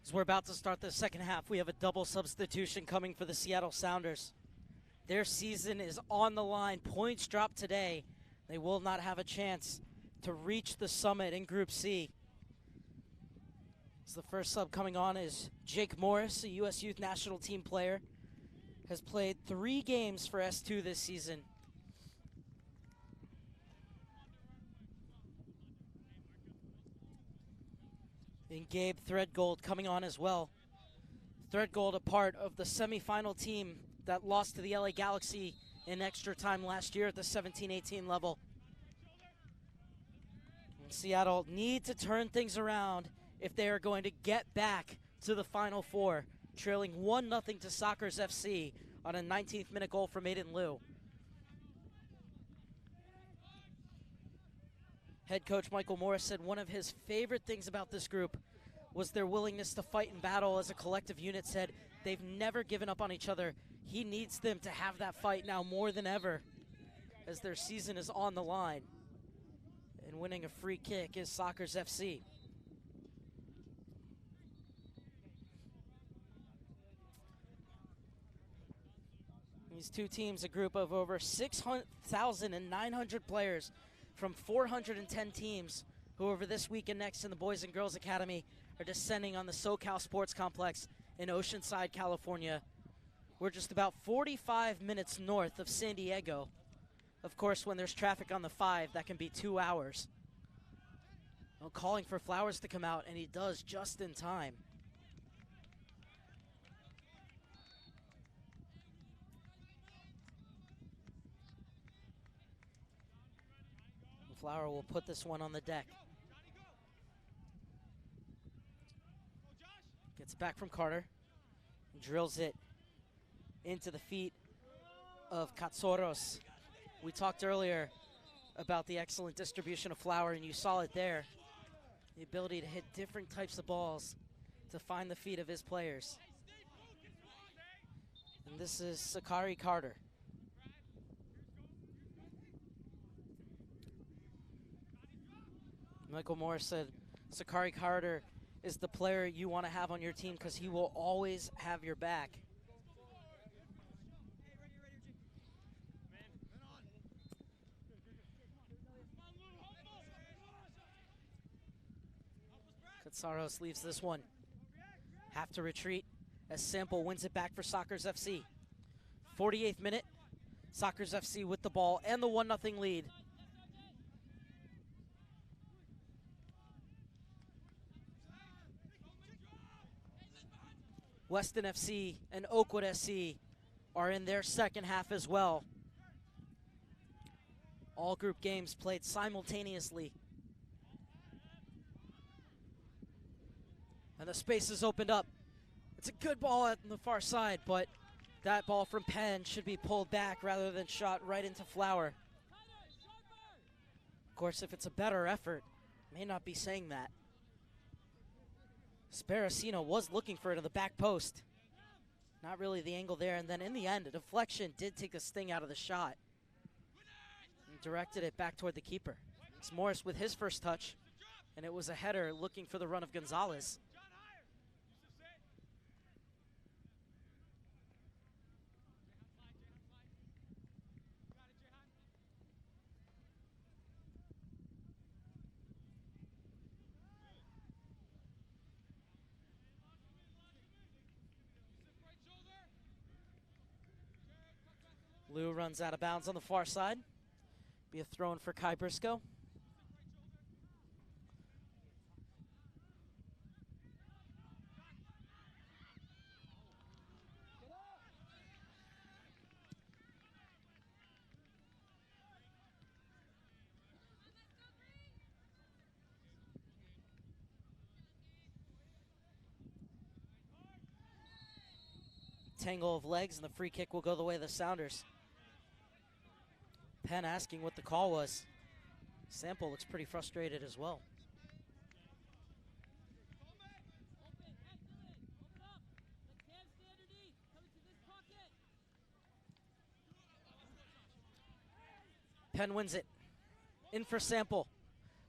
As we're about to start the second half, we have a double substitution coming for the Seattle Sounders. Their season is on the line. Points drop today. They will not have a chance to reach the summit in Group C. So the first sub coming on is Jake Morris, a U.S. Youth National Team player. Has played 3 games for S2 this season. And Gabe Threadgold coming on as well. Threadgold, a part of the semifinal team that lost to the LA Galaxy in extra time last year at the 17-18 level. And Seattle need to turn things around if they are going to get back to the Final Four, trailing 1-0 to Sockers FC on a 19th minute goal from Aiden Liu. Head coach Michael Morris said one of his favorite things about this group was their willingness to fight and battle as a collective unit. Said they've never given up on each other. He needs them to have that fight now more than ever as their season is on the line. And winning a free kick is Sockers FC. These two teams, a group of over 6,900 players from 410 teams who over this week and next in the Boys and Girls Academy are descending on the SoCal Sports Complex in Oceanside, California. We're just about 45 minutes north of San Diego. Of course, when there's traffic on the 5, that can be 2 hours. Well, calling for Flowers to come out, and he does just in time. Flower will put this one on the deck. Gets it back from Carter. And drills it into the feet of Katsoros. We talked earlier about the excellent distribution of Flower, and you saw it there. The ability to hit different types of balls to find the feet of his players. And this is Sakari Carter. Michael Morris said Sakari Carter is the player you want to have on your team because he will always have your back. Katsaros leaves this one. Have to retreat as Sample wins it back for Sockers FC. 48th minute, Sockers FC with the ball and the 1-0 lead. Weston FC and Oakwood SC are in their second half as well. All group games played simultaneously. And the space is opened up. It's a good ball on the far side, but that ball from Penn should be pulled back rather than shot right into Flower. Of course, if it's a better effort, may not be saying that. Sparacino was looking for it in the back post. Not really the angle there, and then in the end, a deflection did take the sting out of the shot and directed it back toward the keeper. It's Morris with his first touch, and it was a header looking for the run of Gonzalez. Lou runs out of bounds on the far side. Be a throw in for Kai Briscoe. Tangle of legs, and the free kick will go the way of the Sounders. Penn asking what the call was. Sample looks pretty frustrated as well. Penn wins it. In for Sample.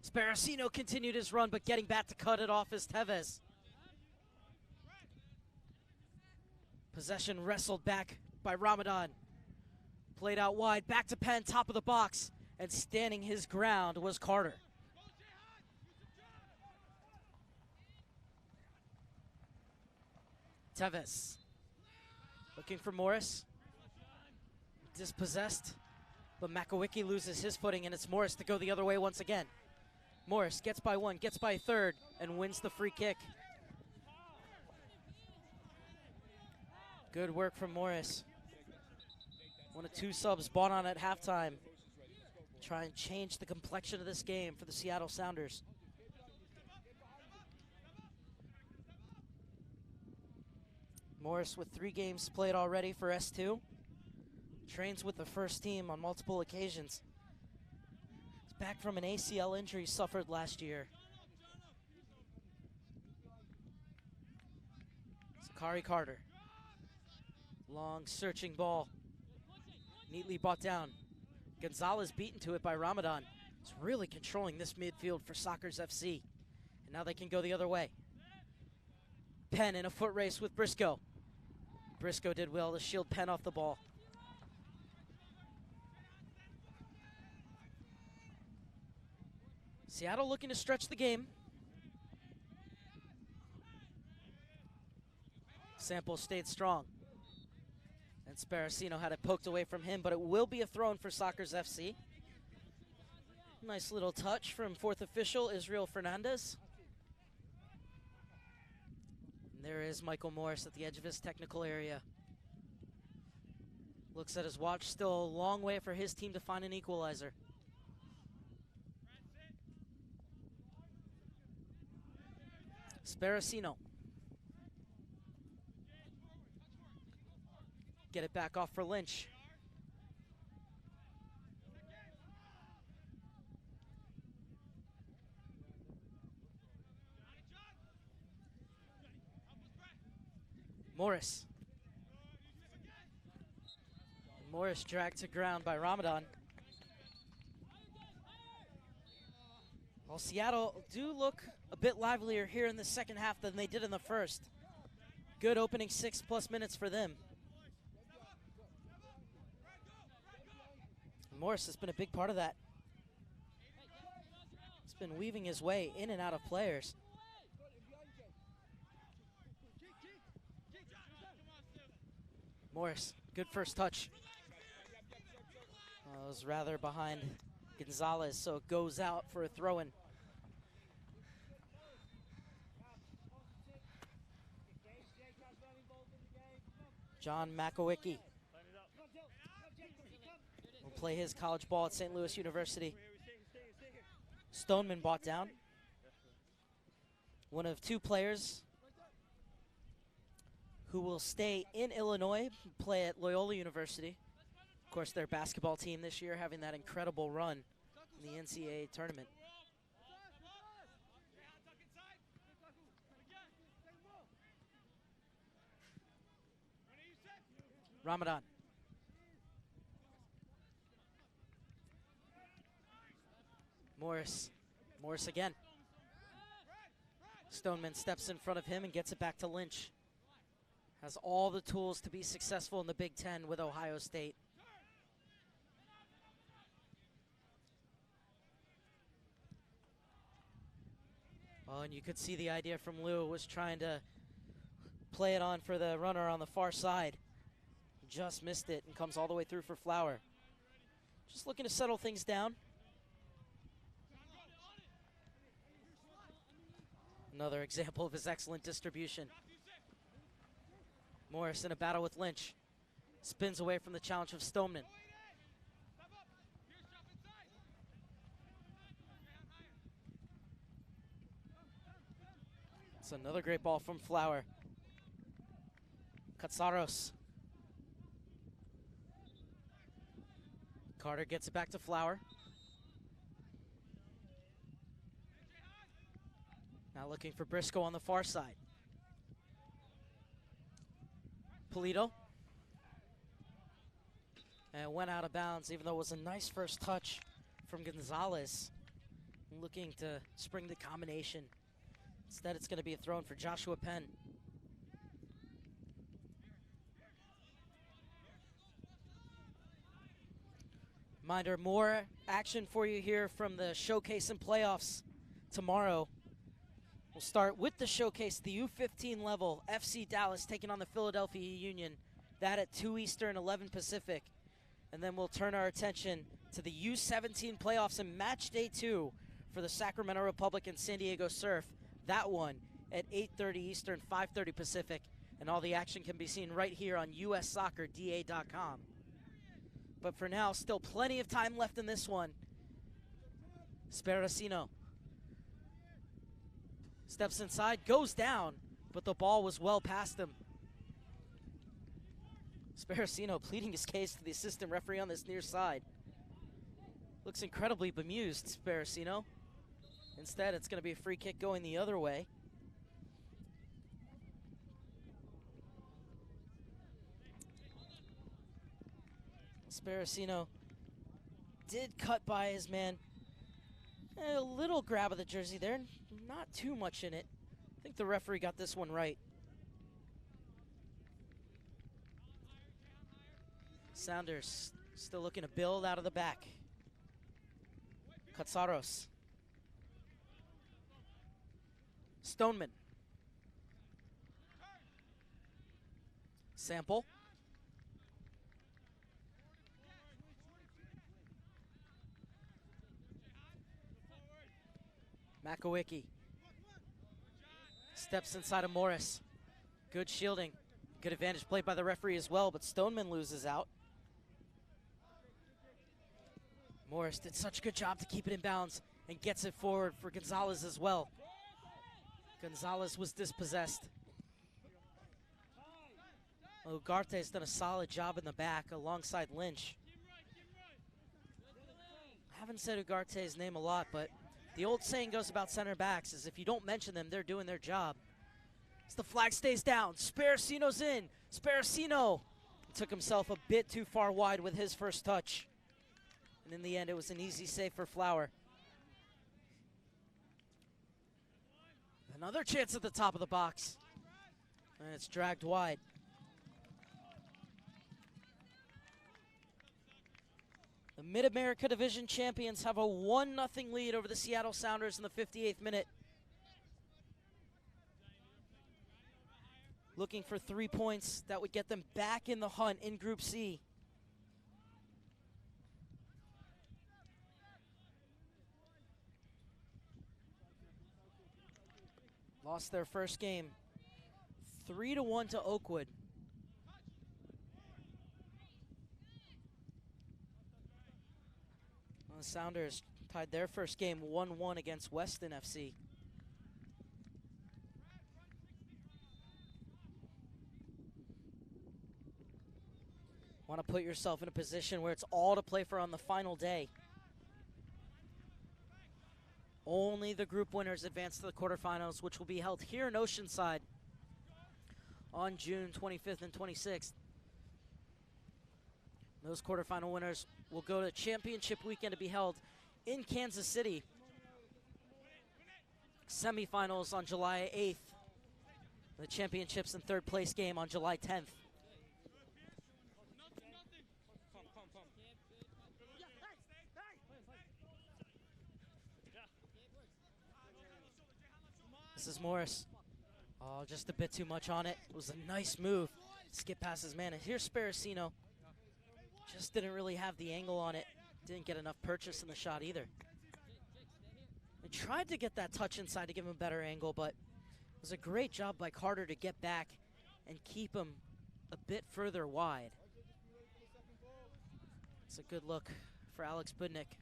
Sparacino continued his run, but getting back to cut it off is Tevez. Possession wrestled back by Ramadan. Played out wide, back to Penn, top of the box. And standing his ground was Carter. Tevez looking for Morris. Dispossessed, but Makowicki loses his footing, and it's Morris to go the other way once again. Morris gets by one, gets by a third, and wins the free kick. Good work from Morris. One of two subs bought on at halftime. Try and change the complexion of this game for the Seattle Sounders. Morris with 3 games played already for S2. Trains with the first team on multiple occasions. He's back from an ACL injury suffered last year. Sakari Carter. Long searching ball. Neatly brought down. Gonzalez beaten to it by Ramadan. He's really controlling this midfield for Sockers FC. And now they can go the other way. Penn in a foot race with Briscoe. Briscoe did well to shield Penn off the ball. Seattle looking to stretch the game. Sample stayed strong. And Sparacino had it poked away from him, but it will be a throw-in for Sockers FC. Nice little touch from fourth official, Israel Fernandez. And there is Michael Morris at the edge of his technical area. Looks at his watch, still a long way for his team to find an equalizer. Sparacino. Get it back off for Lynch. Morris. Morris dragged to ground by Ramadan. Well, Seattle do look a bit livelier here in the second half than they did in the first. Good opening 6+ minutes for them. Morris has been a big part of that. He's been weaving his way in and out of players. Morris, good first touch. It was rather behind Gonzalez, so it goes out for a throw-in. John Makowicki will play his college ball at St. Louis University. Stoneman brought down. One of 2 players who will stay in Illinois, play at Loyola University. Of course, their basketball team this year having that incredible run in the NCAA tournament. Ramadan. Morris. Morris again. Stoneman steps in front of him and gets it back to Lynch. Has all the tools to be successful in the Big Ten with Ohio State. Oh, and you could see the idea from Lou was trying to play it on for the runner on the far side. Just missed it and comes all the way through for Flower. Just looking to settle things down. Another example of his excellent distribution. Morris in a battle with Lynch. Spins away from the challenge of Stoneman. It's another great ball from Flower. Katsaros. Carter gets it back to Flower. Now looking for Briscoe on the far side. Polito. And went out of bounds, even though it was a nice first touch from Gonzalez. Looking to spring the combination. Instead, it's going to be a throw-in for Joshua Penn. Reminder, more action for you here from the showcase and playoffs tomorrow. We'll start with the showcase, the U-15 level, FC Dallas taking on the Philadelphia Union. That at 2 Eastern, 11 Pacific. And then we'll turn our attention to the U-17 playoffs and match day 2 for the Sacramento Republic and San Diego Surf. That one at 8:30 Eastern, 5:30 Pacific. And all the action can be seen right here on ussoccerda.com. But for now, still plenty of time left in this one. Sparacino steps inside, goes down, but the ball was well past him. Sparacino pleading his case to the assistant referee on this near side. Looks incredibly bemused, Sparacino. Instead, it's going to be a free kick going the other way. Sparacino did cut by his man. A little grab of the jersey there, not too much in it. I think the referee got this one right. Sounders still looking to build out of the back. Katsaros. Stoneman. Sample. Makowicki steps inside of Morris. Good shielding. Good advantage played by the referee as well, but Stoneman loses out. Morris did such a good job to keep it in bounds and gets it forward for Gonzalez as well. Gonzalez was dispossessed. Ugarte has done a solid job in the back alongside Lynch. I haven't said Ugarte's name a lot, but the old saying goes about center backs is if you don't mention them, they're doing their job. As the flag stays down, Sparacino's in. Sparacino took himself a bit too far wide with his first touch. And in the end, it was an easy save for Flower. Another chance at the top of the box. And it's dragged wide. The Mid-America Division champions have a 1-0 lead over the Seattle Sounders in the 58th minute. Looking for 3 points that would get them back in the hunt in Group C. Lost their first game 3-1 to Oakwood. The Sounders tied their first game 1-1 against Weston FC. Want to put yourself in a position where it's all to play for on the final day. Only the group winners advance to the quarterfinals, which will be held here in Oceanside on June 25th and 26th. Those quarterfinal winners will go to championship weekend to be held in Kansas City. Semifinals on July 8th. The championships and third place game on July 10th. This is Morris. Oh, just a bit too much on it. It was a nice move. Skip past his man. And here's Sparacino. Just didn't really have the angle on it. Didn't get enough purchase in the shot either. They tried to get that touch inside to give him a better angle, but it was a great job by Carter to get back and keep him a bit further wide. It's a good look for Alex Budnick.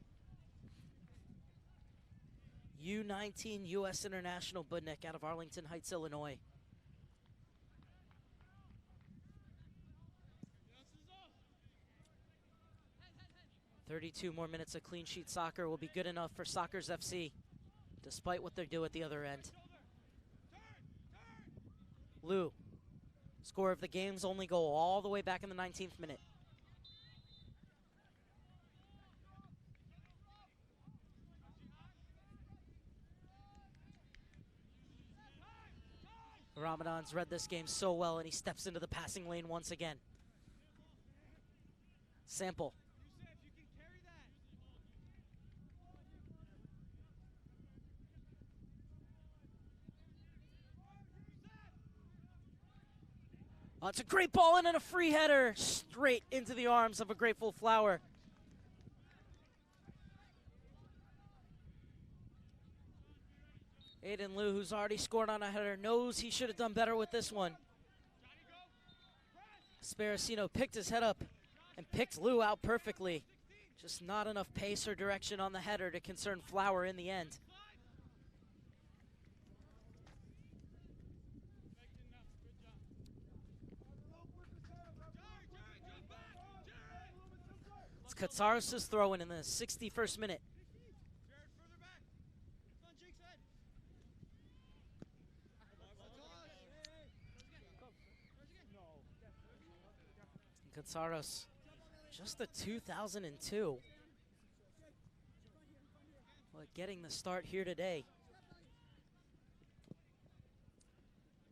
U-19 U.S. International Budnick out of Arlington Heights, Illinois. "32 more minutes of clean sheet soccer will be good enough for Sockers FC, despite what they do at the other end." Lou, score of the game's only goal, all the way back in the 19th minute. Ramadan's read this game so well, and he steps into the passing lane once again. Sample. Oh, it's a great ball in and a free header straight into the arms of a grateful Flower. Aiden Liu, who's already scored on a header, knows he should have done better with this one. Sparacino picked his head up and picked Liu out perfectly. Just not enough pace or direction on the header to concern Flower in the end. It's Katsaros' throw-in the 61st minute. Katsaros, just a 2002. But getting the start here today.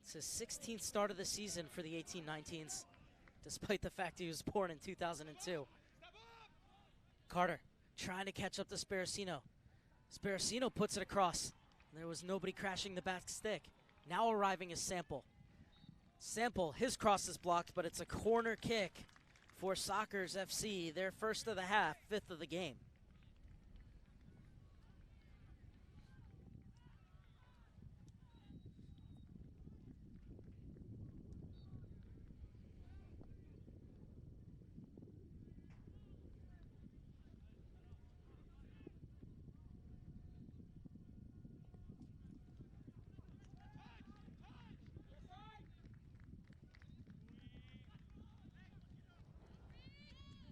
It's his 16th start of the season for the 18-19s, despite the fact he was born in 2002. Carter trying to catch up to Sparacino. Sparacino puts it across. There was nobody crashing the back stick. Now arriving is Sample. Sample, his cross is blocked, but it's a corner kick for Sockers FC, their first of the half, 5th of the game.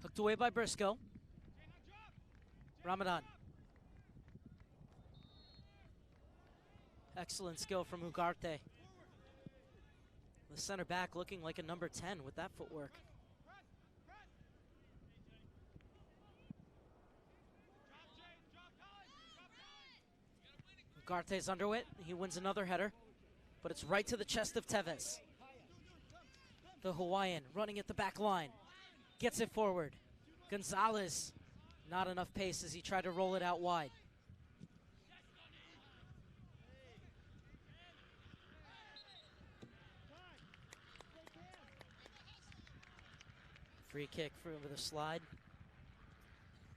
Hooked away by Briscoe. Ramadan. Excellent skill from Ugarte. The center back looking like a number 10 with that footwork. Ugarte's under it. He wins another header, but it's right to the chest of Tevez. The Hawaiian running at the back line. Gets it forward. Gonzalez, not enough pace as he tried to roll it out wide. Free kick for over the slide.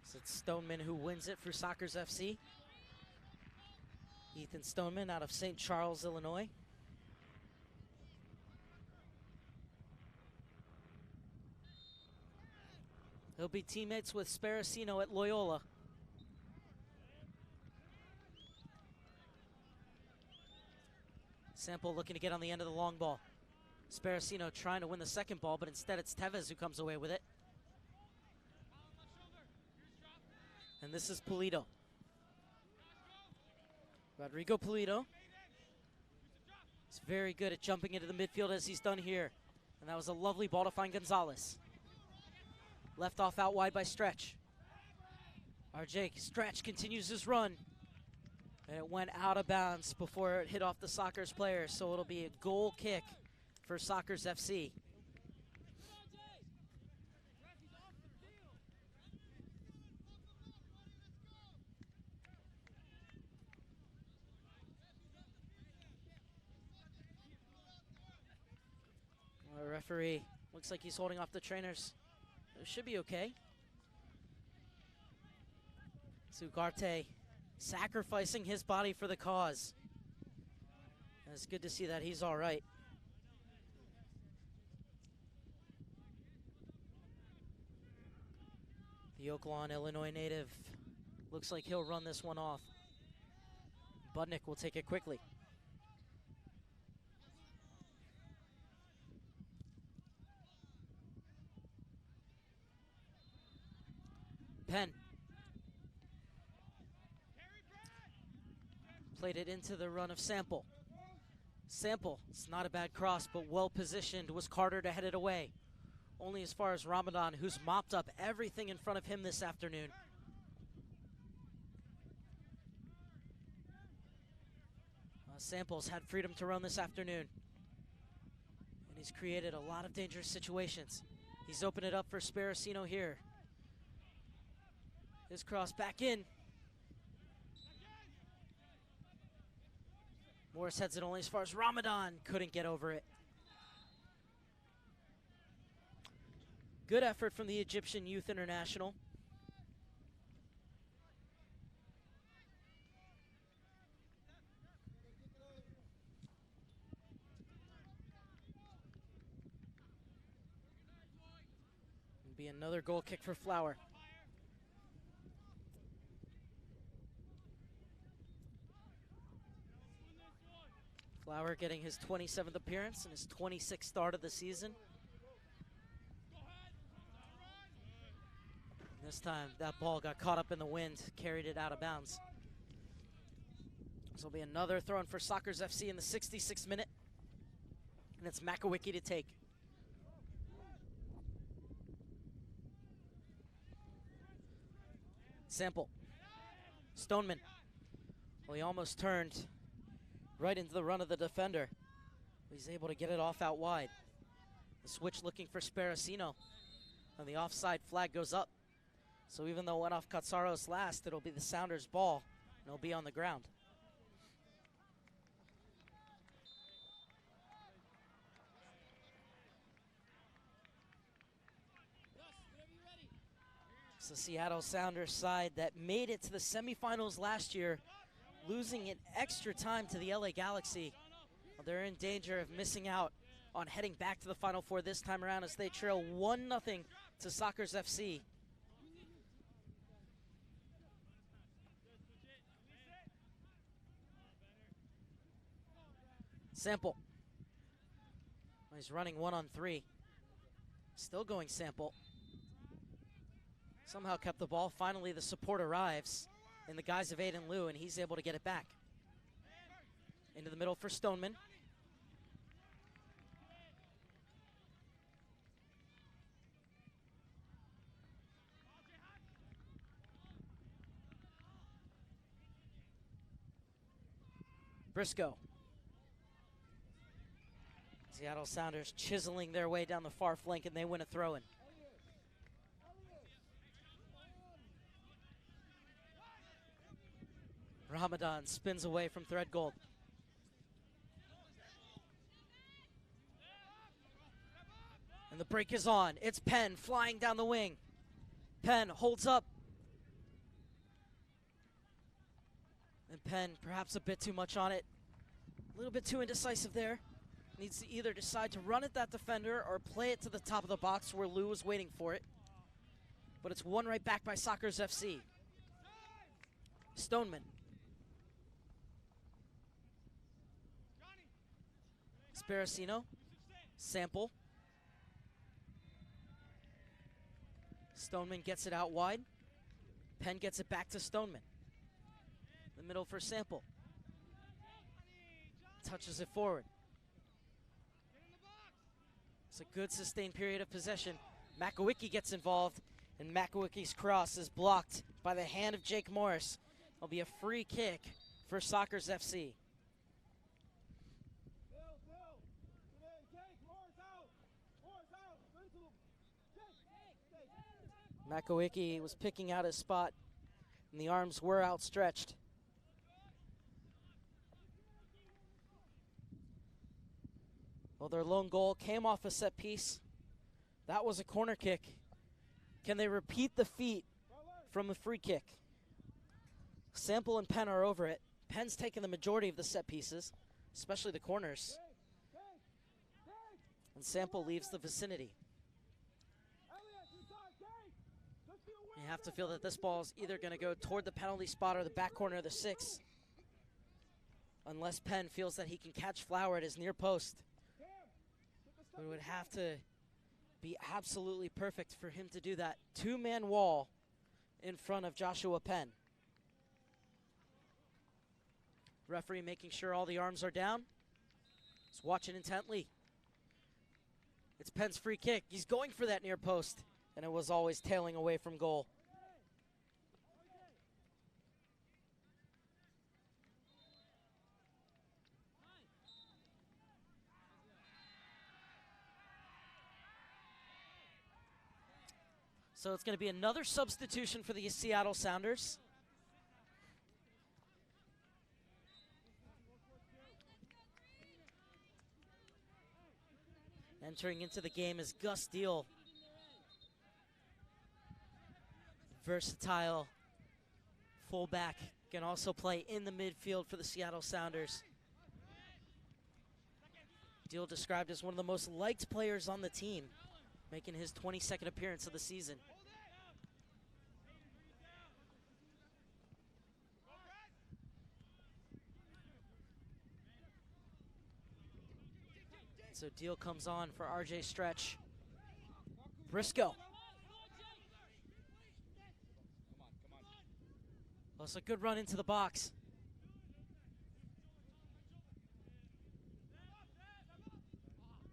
So it's Stoneman who wins it for Sockers FC. Ethan Stoneman out of St. Charles, Illinois. He'll be teammates with Sparacino at Loyola. Sample looking to get on the end of the long ball. Sparacino trying to win the second ball, but instead it's Tevez who comes away with it. And this is Pulido. Rodrigo Pulido. He's very good at jumping into the midfield as he's done here. And that was a lovely ball to find Gonzalez. Left off out wide by Stretch. RJ Stretch continues his run. And it went out of bounds before it hit off the Sockers player, so it'll be a goal kick for Sockers FC. Our referee looks like he's holding off the trainers. It should be okay. Ugarte sacrificing his body for the cause. It's good to see that he's all right. The Oaklawn, Illinois native looks like he'll run this one off. Budnick will take it quickly. Penn. Played it into the run of Sample. Sample, it's not a bad cross, but well positioned was Carter to head it away. Only as far as Ramadan, who's mopped up everything in front of him this afternoon. Sample's had freedom to run this afternoon. And he's created a lot of dangerous situations. He's opened it up for Sparacino here. His cross back in. Morris heads it only as far as Ramadan. Couldn't get over it. Good effort from the Egyptian Youth International. It'll be another goal kick for Flower. Flower getting his 27th appearance and his 26th start of the season. This time, that ball got caught up in the wind, carried it out of bounds. This will be another throw in for Sockers FC in the 66th minute. And it's Makowicki to take. Sample. Stoneman. Well, he almost turned right into the run of the defender. He's able to get it off out wide. The switch looking for Sparacino. And the offside flag goes up. So even though it went off Katsaros last, it'll be the Sounders' ball, and it'll be on the ground. It's the Seattle Sounders side that made it to the semifinals last year, losing in extra time to the LA Galaxy. Well, they're in danger of missing out on heading back to the Final Four this time around as they trail 1-0 to Sockers FC. Sample. He's running 1-on-3. Still going Sample. Somehow kept the ball. Finally, the support arrives in the guise of Aiden Liu, and he's able to get it back. Into the middle for Stoneman. Briscoe. Seattle Sounders chiseling their way down the far flank, and they win a throw-in. Ramadan spins away from Threadgold. And the break is on. It's Penn flying down the wing. Penn holds up. And Penn perhaps a bit too much on it. A little bit too indecisive there. Needs to either decide to run at that defender or play it to the top of the box where Lou was waiting for it. But it's won right back by Sockers FC. Stoneman. Sparacino. Sample. Stoneman gets it out wide. Penn gets it back to Stoneman. The middle for Sample. Touches it forward. It's a good sustained period of possession. Makowicki gets involved, and Makowicki's cross is blocked by the hand of Jake Morris. It'll be a free kick for Sockers FC. Makowicki was picking out his spot, and the arms were outstretched. Well, their lone goal came off a set piece. That was a corner kick. Can they repeat the feat from a free kick? Sample and Penn are over it. Penn's taken the majority of the set pieces, especially the corners. And Sample leaves the vicinity. You have to feel that this ball is either going to go toward the penalty spot or the back corner of the 6. Unless Penn feels that he can catch Flower at his near post. It would have to be absolutely perfect for him to do that. 2-man wall in front of Joshua Penn. Referee making sure all the arms are down. He's watching intently. It's Penn's free kick. He's going for that near post, and it was always tailing away from goal. So it's going to be another substitution for the Seattle Sounders. Entering into the game is Gus Deal. versatile fullback, can also play in the midfield for the Seattle Sounders. Deal described as one of the most liked players on the team, making his 22nd appearance of the season. So Deal comes on for RJ Stretch. Briscoe. That's a good run into the box.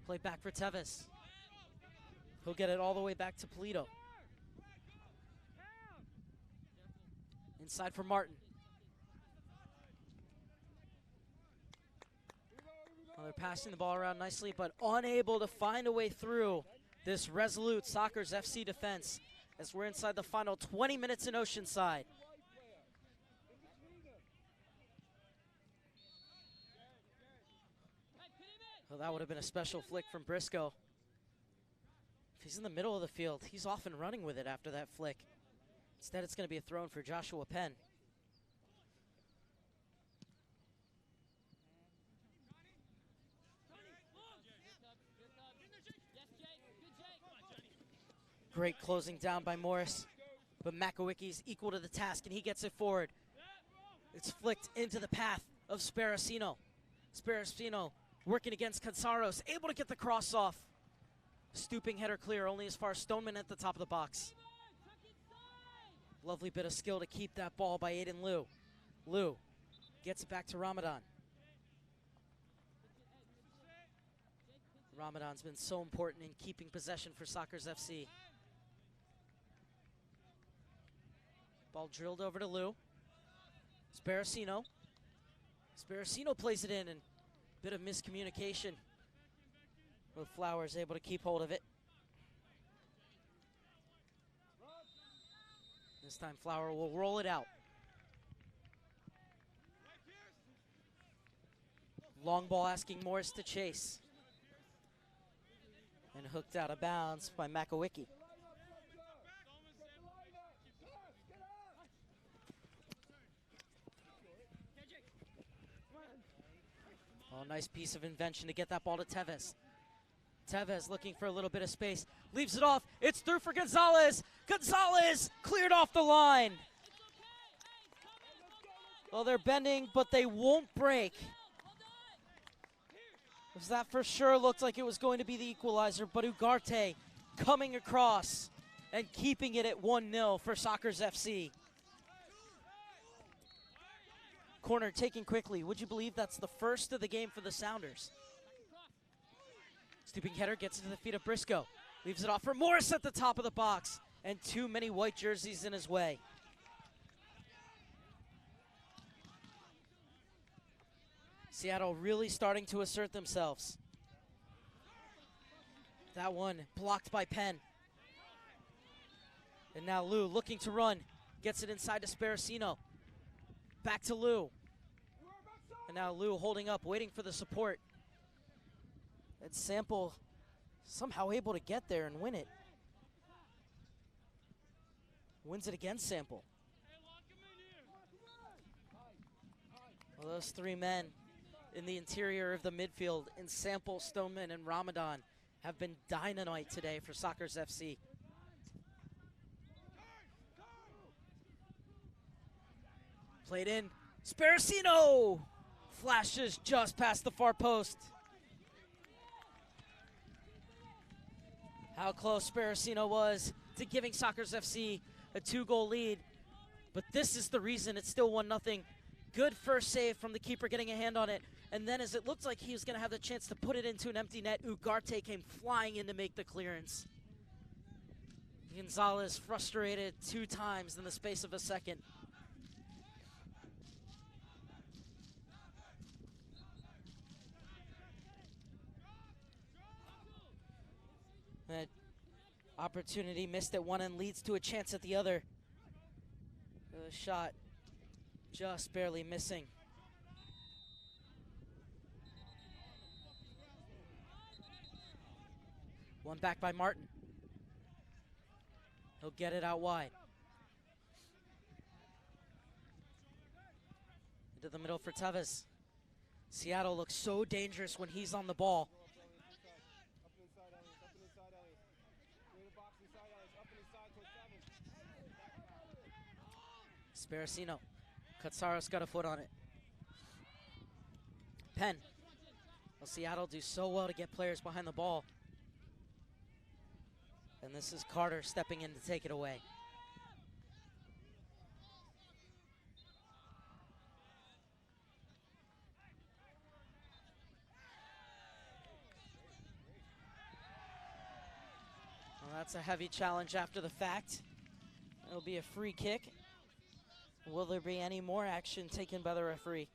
Play back for Tevez. He'll get it all the way back to Polito. Inside for Martin. Well, they're passing the ball around nicely, but unable to find a way through this resolute Sockers FC defense as we're inside the final 20 minutes in Oceanside. Well, that would have been a special flick from Briscoe. If he's in the middle of the field, he's off and running with it after that flick. Instead, it's going to be a throw in for Joshua Penn. Great closing down by Morris, but Makowicki's equal to the task, and he gets it forward. It's flicked into the path of Sparacino. Sparacino working against Cansaros, able to get the cross off. Stooping header clear, only as far as Stoneman at the top of the box. Lovely bit of skill to keep that ball by Aiden Liu. Liu gets it back to Ramadan. Ramadan's been so important in keeping possession for Sockers FC. Ball drilled over to Liu. Sparacino. Sparacino plays it in, and bit of miscommunication with Flowers able to keep hold of it. This time Flower will roll it out. Long ball asking Morris to chase. And hooked out of bounds by Makowicki. Oh, nice piece of invention to get that ball to Tevez. Tevez looking for a little bit of space. Leaves it off. It's through for Gonzalez. Gonzalez cleared off the line. Well, they're bending, but they won't break. Because that for sure looked like it was going to be the equalizer, but Ugarte coming across and keeping it at 1-0 for Sockers FC. Corner taken quickly. Would you believe that's the first of the game for the Sounders? Stooping header gets into the feet of Briscoe. Leaves it off for Morris at the top of the box. And too many white jerseys in his way. Seattle really starting to assert themselves. That one blocked by Penn. And now Liu looking to run. Gets it inside to Sparacino. Back to Liu. And now Liu holding up, waiting for the support. And Sample somehow able to get there and win it. Wins it against Sample. Well, those three men in the interior of the midfield in Sample, Stoneman, and Ramadan have been dynamite today for Sockers FC. Played in. Sparacino flashes just past the far post. How close Sparacino was to giving Sockers FC a 2-goal lead. But this is the reason it's still 1-0. Good first save from the keeper getting a hand on it. And then as it looked like he was going to have the chance to put it into an empty net, Ugarte came flying in to make the clearance. Gonzalez frustrated 2 times in the space of a second. That opportunity missed at one end leads to a chance at the other. The shot just barely missing. One back by Martin. He'll get it out wide. Into the middle for Tevez. Seattle looks so dangerous when he's on the ball. Sparacino. Katsaros got a foot on it. Penn. Well, Seattle do so well to get players behind the ball. And this is Carter stepping in to take it away. Well, that's a heavy challenge after the fact. It'll be a free kick. Will there be any more action taken by the referee?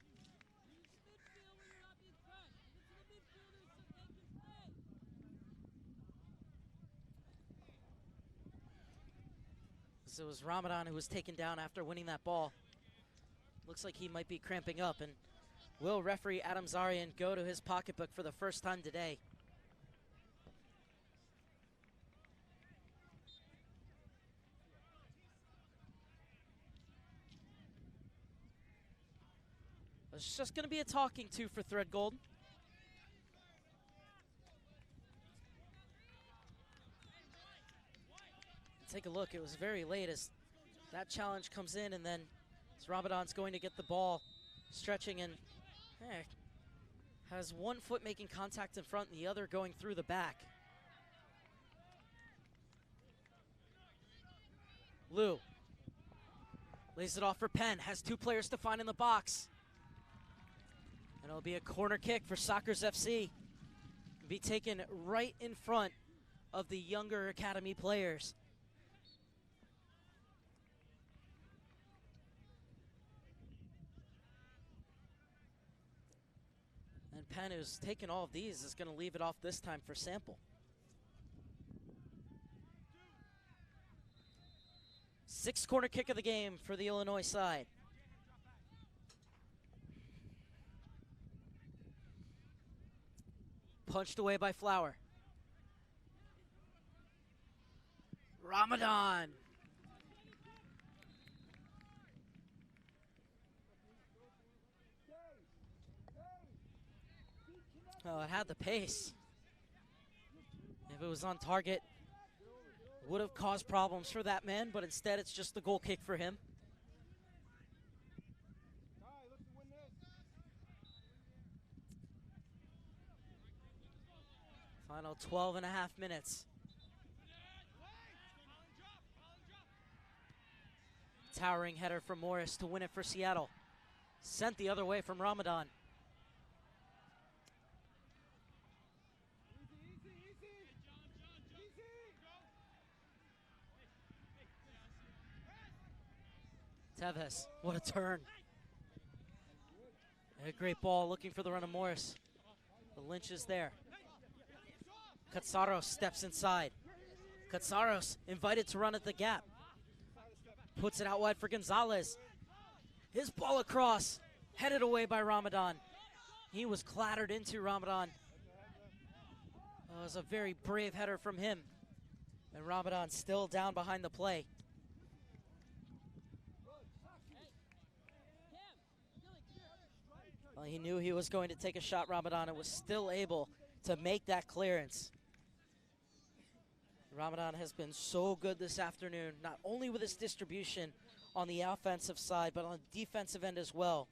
So it was Ramadan who was taken down after winning that ball. Looks like he might be cramping up. And will referee Adam Zarian go to his pocketbook for the first time today? It's just going to be a talking to for Thread Gold. Take a look. It was very late as that challenge comes in, and then as Ramadan's going to get the ball, stretching and has one foot making contact in front and the other going through the back. Lou lays it off for Penn, has two players to find in the box. And it'll be a corner kick for Sockers FC. Be taken right in front of the younger academy players. And Penn, who's taken all of these, is going to leave it off this time for Sample. Sixth corner kick of the game for the Illinois side. Punched away by Flower. Ramadan. Oh, it had the pace. If it was on target, would have caused problems for that man, but instead it's just the goal kick for him. Final 12 and a half minutes. Towering header from Morris to win it for Seattle. Sent the other way from Ramadan. Tevez, what a turn. A great ball looking for the run of Morris. The Lynch is there. Katsaros steps inside. Katsaros invited to run at the gap. Puts it out wide for Gonzalez. His ball across, headed away by Ramadan. He was clattered into Ramadan. It was a very brave header from him. And Ramadan still down behind the play. Well, he knew he was going to take a shot, Ramadan, and was still able to make that clearance. Ramadan has been so good this afternoon, not only with his distribution on the offensive side, but on the defensive end as well.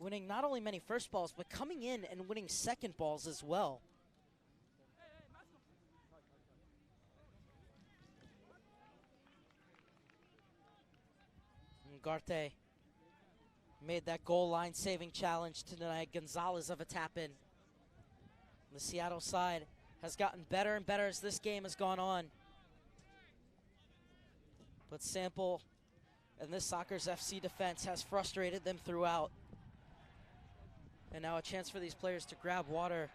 Winning not only many first balls, but coming in and winning second balls as well. Ngarte made that goal line saving challenge to deny Gonzalez of a tap in. The Seattle side has gotten better and better as this game has gone on. But Sample and this Sockers FC defense has frustrated them throughout. And now a chance for these players to grab water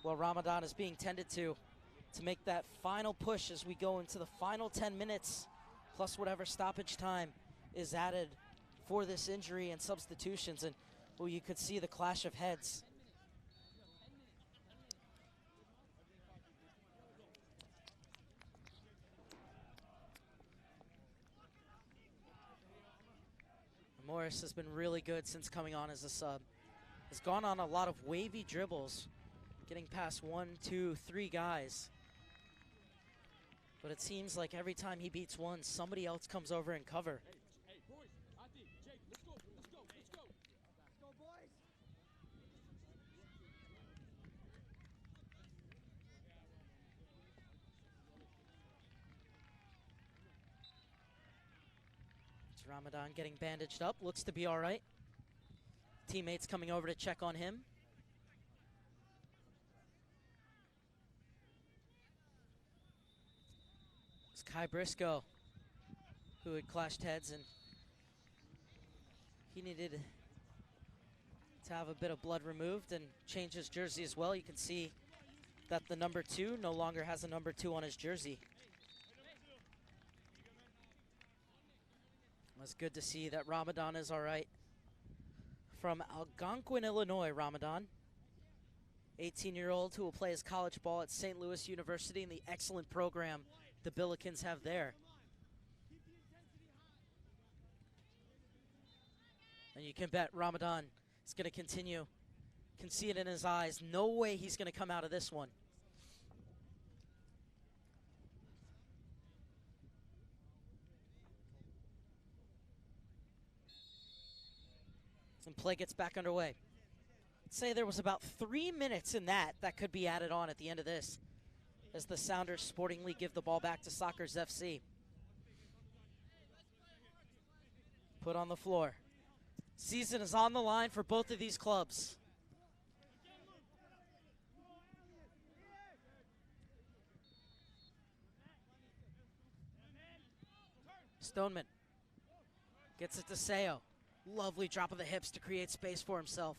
while Ramadan is being tended to make that final push as we go into the final 10 minutes, plus whatever stoppage time is added for this injury and substitutions. And well, you could see the clash of heads. Morris has been really good since coming on as a sub. Has gone on a lot of wavy dribbles, getting past 1, 2, 3 guys. But it seems like every time he beats one, somebody else comes over and cover. Hey, boys, Ati, Jake, let's go. Let's go, boys. It's Ramadan getting bandaged up, looks to be all right. Teammates coming over to check on him. It's Kai Briscoe who had clashed heads, and he needed to have a bit of blood removed and change his jersey as well. You can see that the number 2 no longer has a number 2 on his jersey. It was good to see that Ramadan is all right. From Algonquin, Illinois, Ramadan, 18-year-old who will play his college ball at St. Louis University in the excellent program the Billikens have there. And you can bet Ramadan is going to continue. Can see it in his eyes. No way he's going to come out of this one. And play gets back underway. I'd say there was about 3 minutes in that could be added on at the end of this, as the Sounders sportingly give the ball back to Sockers FC. Put on the floor. Season is on the line for both of these clubs. Stoneman gets it to Seo. Lovely drop of the hips to create space for himself.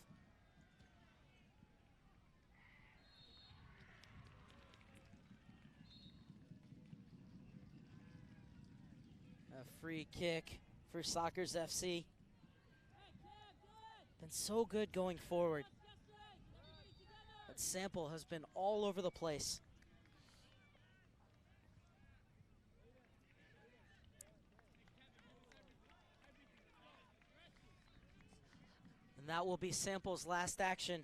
A free kick for Sockers FC. Been so good going forward. That Sample has been all over the place. And that will be Sample's last action.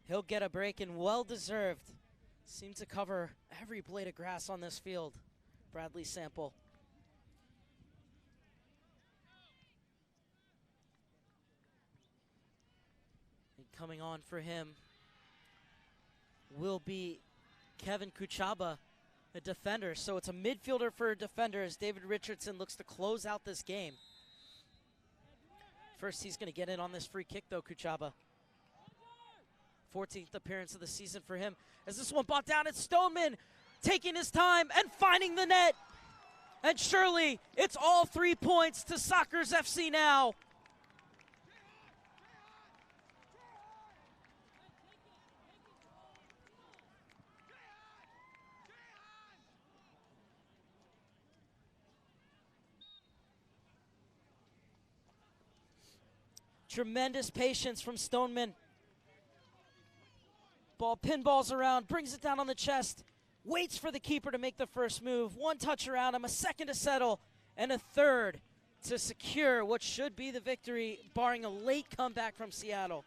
He'll get a break, and well-deserved. Seemed to cover every blade of grass on this field, Bradley Sample. And coming on for him will be Kevin Kuchaba, a defender. So it's a midfielder for a defender as David Richardson looks to close out this game. First, he's going to get in on this free kick, though, Kuchaba. 14th appearance of the season for him. As this one bought down, it's Stoneman taking his time and finding the net. And surely, it's all 3 points to Sockers FC now. Tremendous patience from Stoneman. Ball pinballs around, brings it down on the chest, waits for the keeper to make the first move. One touch around him, a second to settle, and a third to secure what should be the victory, barring a late comeback from Seattle.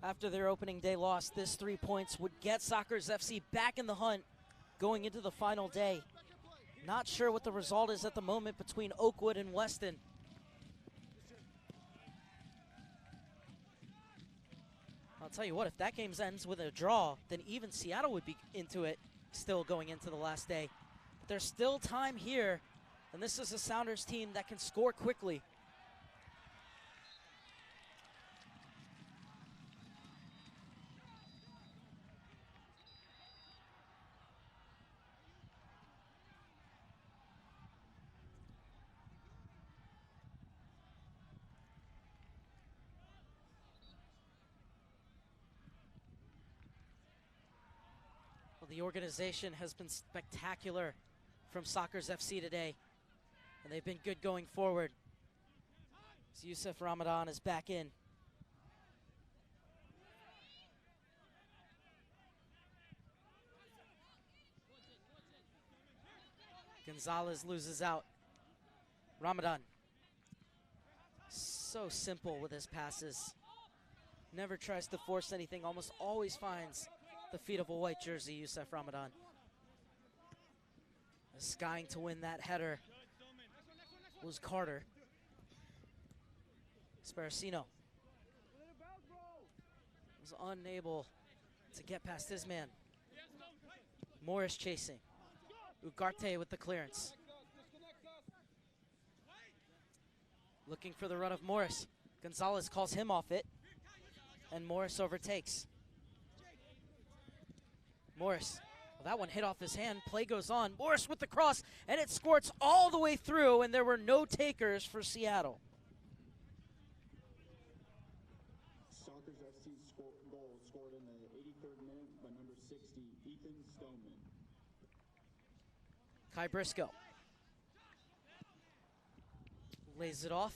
After their opening day loss, this 3 points would get Sockers FC back in the hunt going into the final day. Not sure what the result is at the moment between Oakwood and Weston. I'll tell you what, if that game ends with a draw, then even Seattle would be into it still going into the last day. But there's still time here, and this is a Sounders team that can score quickly. The organization has been spectacular from Sockers FC today. And they've been good going forward. So Yusuf Ramadan is back in. Gonzalez loses out. Ramadan. So simple with his passes. Never tries to force anything, almost always finds the feet of a white jersey, Yusuf Ramadan. Skying to win that header was Carter. Sparacino was unable to get past his man. Morris chasing. Ugarte with the clearance. Looking for the run of Morris. Gonzalez calls him off it, and Morris overtakes. Morris, well, that one hit off his hand. Play goes on. Morris with the cross, and it squirts all the way through, and there were no takers for Seattle. Sockers FC goal scored in the 83rd minute by number 60, Ethan Stoneman. Kai Briscoe lays it off.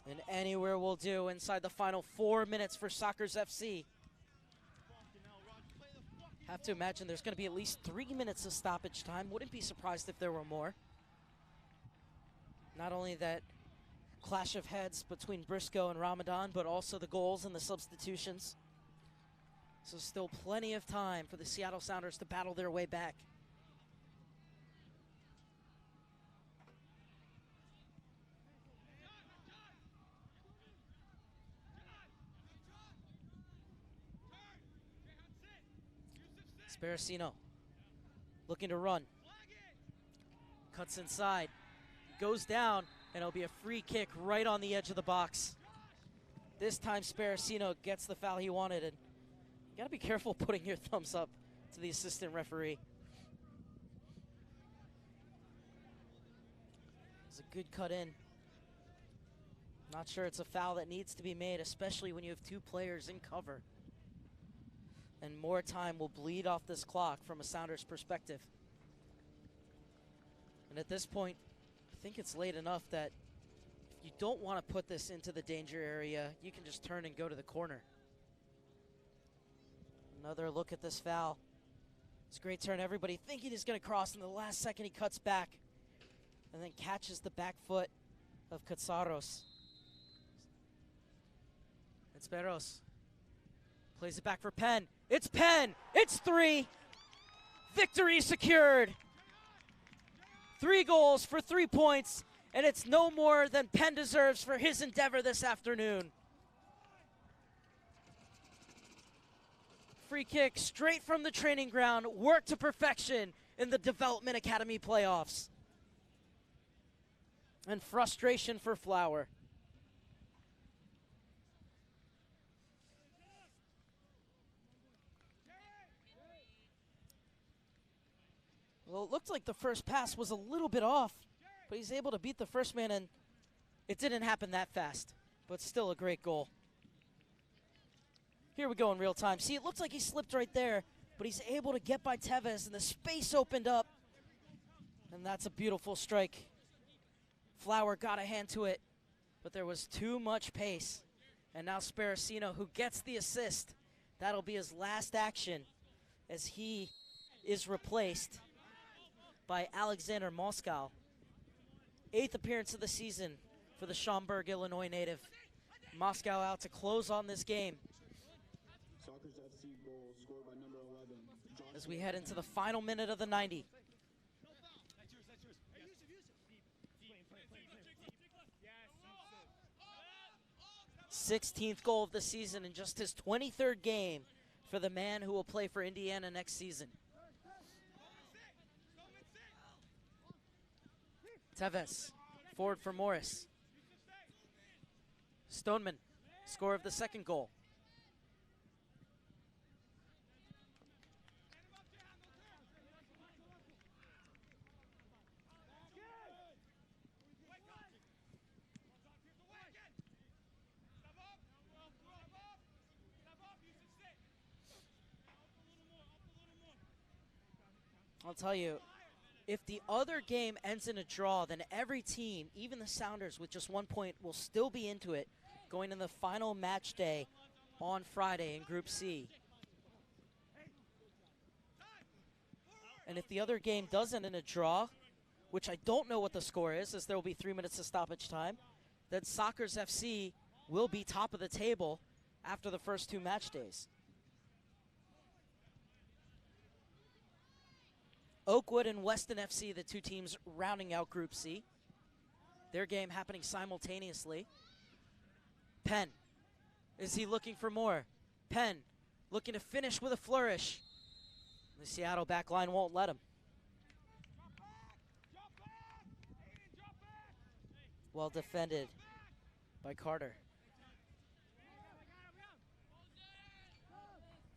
And anywhere will do inside the final 4 minutes for Sockers FC. Have to imagine there's going to be at least 3 minutes of stoppage time. Wouldn't be surprised if there were more. Not only that clash of heads between Briscoe and Ramadan, but also the goals and the substitutions. So still plenty of time for the Seattle Sounders to battle their way back. Sparacino looking to run. Cuts inside. Goes down, and it'll be a free kick right on the edge of the box. This time Sparacino gets the foul he wanted, and you gotta be careful putting your thumbs up to the assistant referee. It's a good cut in. Not sure it's a foul that needs to be made, especially when you have two players in cover. And more time will bleed off this clock from a Sounders perspective. And at this point, I think it's late enough that if you don't want to put this into the danger area, you can just turn and go to the corner. Another look at this foul. It's a great turn. Everybody thinking he's going to cross, and the last second he cuts back and then catches the back foot of Katsaros. It's Berros. Plays it back for Penn. It's Penn. It's 3. Victory secured. 3 goals for 3 points, and it's no more than Penn deserves for his endeavor this afternoon. Free kick straight from the training ground, worked to perfection in the Development Academy playoffs. And frustration for Flower. Well, it looked like the first pass was a little bit off, but he's able to beat the first man, and it didn't happen that fast, but still a great goal. Here we go in real time. See, it looks like he slipped right there, but he's able to get by Tevez, and the space opened up, and that's a beautiful strike. Flower got a hand to it, but there was too much pace, and now Sparacino, who gets the assist, that'll be his last action as he is replaced by Alexander Moscow. 8th appearance of the season for the Schaumburg, Illinois native. Moscow out to close on this game. Sockers FC goal scored by number 11. As we head into the final minute of the 90. 16th goal of the season in just his 23rd game for the man who will play for Indiana next season. Tevez, forward for Morris. Stoneman, score of the second goal. I'll tell you, If the other game ends in a draw, then every team, even the Sounders with just 1 point, will still be into it going in the final match day on Friday in Group C. And if the other game does end in a draw, which I don't know what the score is, as there will be 3 minutes of stoppage time, then Sockers FC will be top of the table after the first 2 match days. Oakwood and Weston FC, the 2 teams rounding out Group C. Their game happening simultaneously. Penn, is he looking for more? Penn looking to finish with a flourish. The Seattle back line won't let him. Well defended by Carter.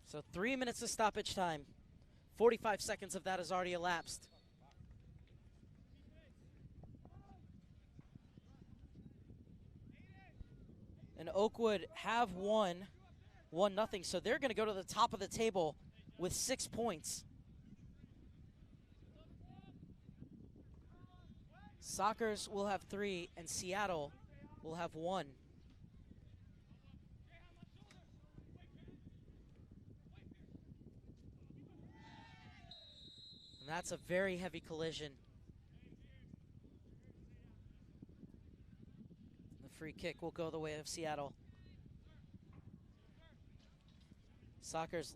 So 3 minutes of stoppage time. 45 seconds of that has already elapsed. And Oakwood have won 1-0, so they're going to go to the top of the table with 6 points. Sockers will have 3, and Seattle will have 1. And that's a very heavy collision. The free kick will go the way of Seattle. Sockers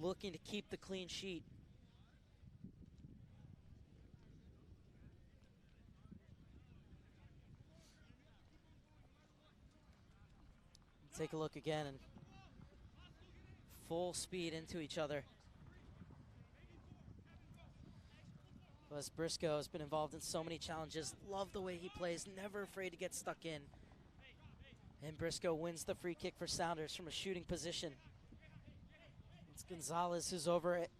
looking to keep the clean sheet. Take a look again, and full speed into each other. Wes Briscoe has been involved in so many challenges. Love the way he plays, never afraid to get stuck in. And Briscoe wins the free kick for Sounders from a shooting position. It's Gonzalez who's over it.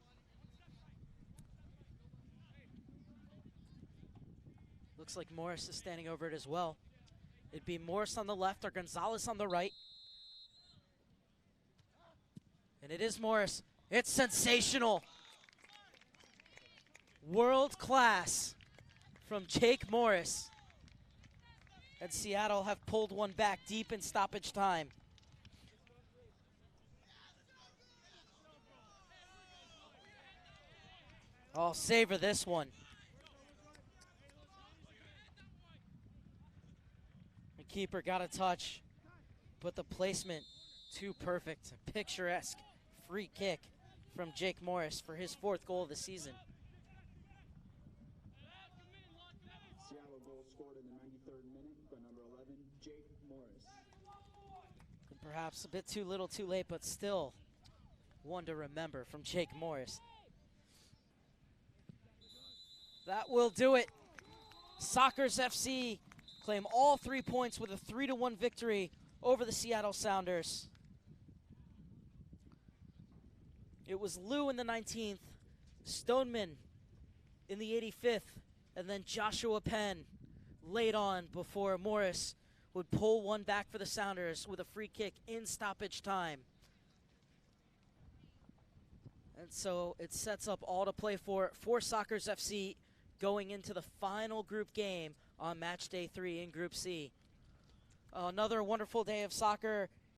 Looks like Morris is standing over it as well. It'd be Morris on the left or Gonzalez on the right. And it is Morris. It's sensational. World class from Jake Morris. And Seattle have pulled one back deep in stoppage time. Oh, savor this one. The keeper got a touch, but the placement too perfect. Picturesque free kick from Jake Morris for his 4th goal of the season. Seattle goal scored in the 93rd minute by number 11, Jake Morris. And perhaps a bit too little too late, but still one to remember from Jake Morris. That will do it. Sockers FC claim all 3 points with a 3-1 victory over the Seattle Sounders. It was Lou in the 19th, Stoneman in the 85th, and then Joshua Penn late on before Morris would pull one back for the Sounders with a free kick in stoppage time. And so it sets up all to play for Sockers FC going into the final group game on match day 3 in Group C. Another wonderful day of soccer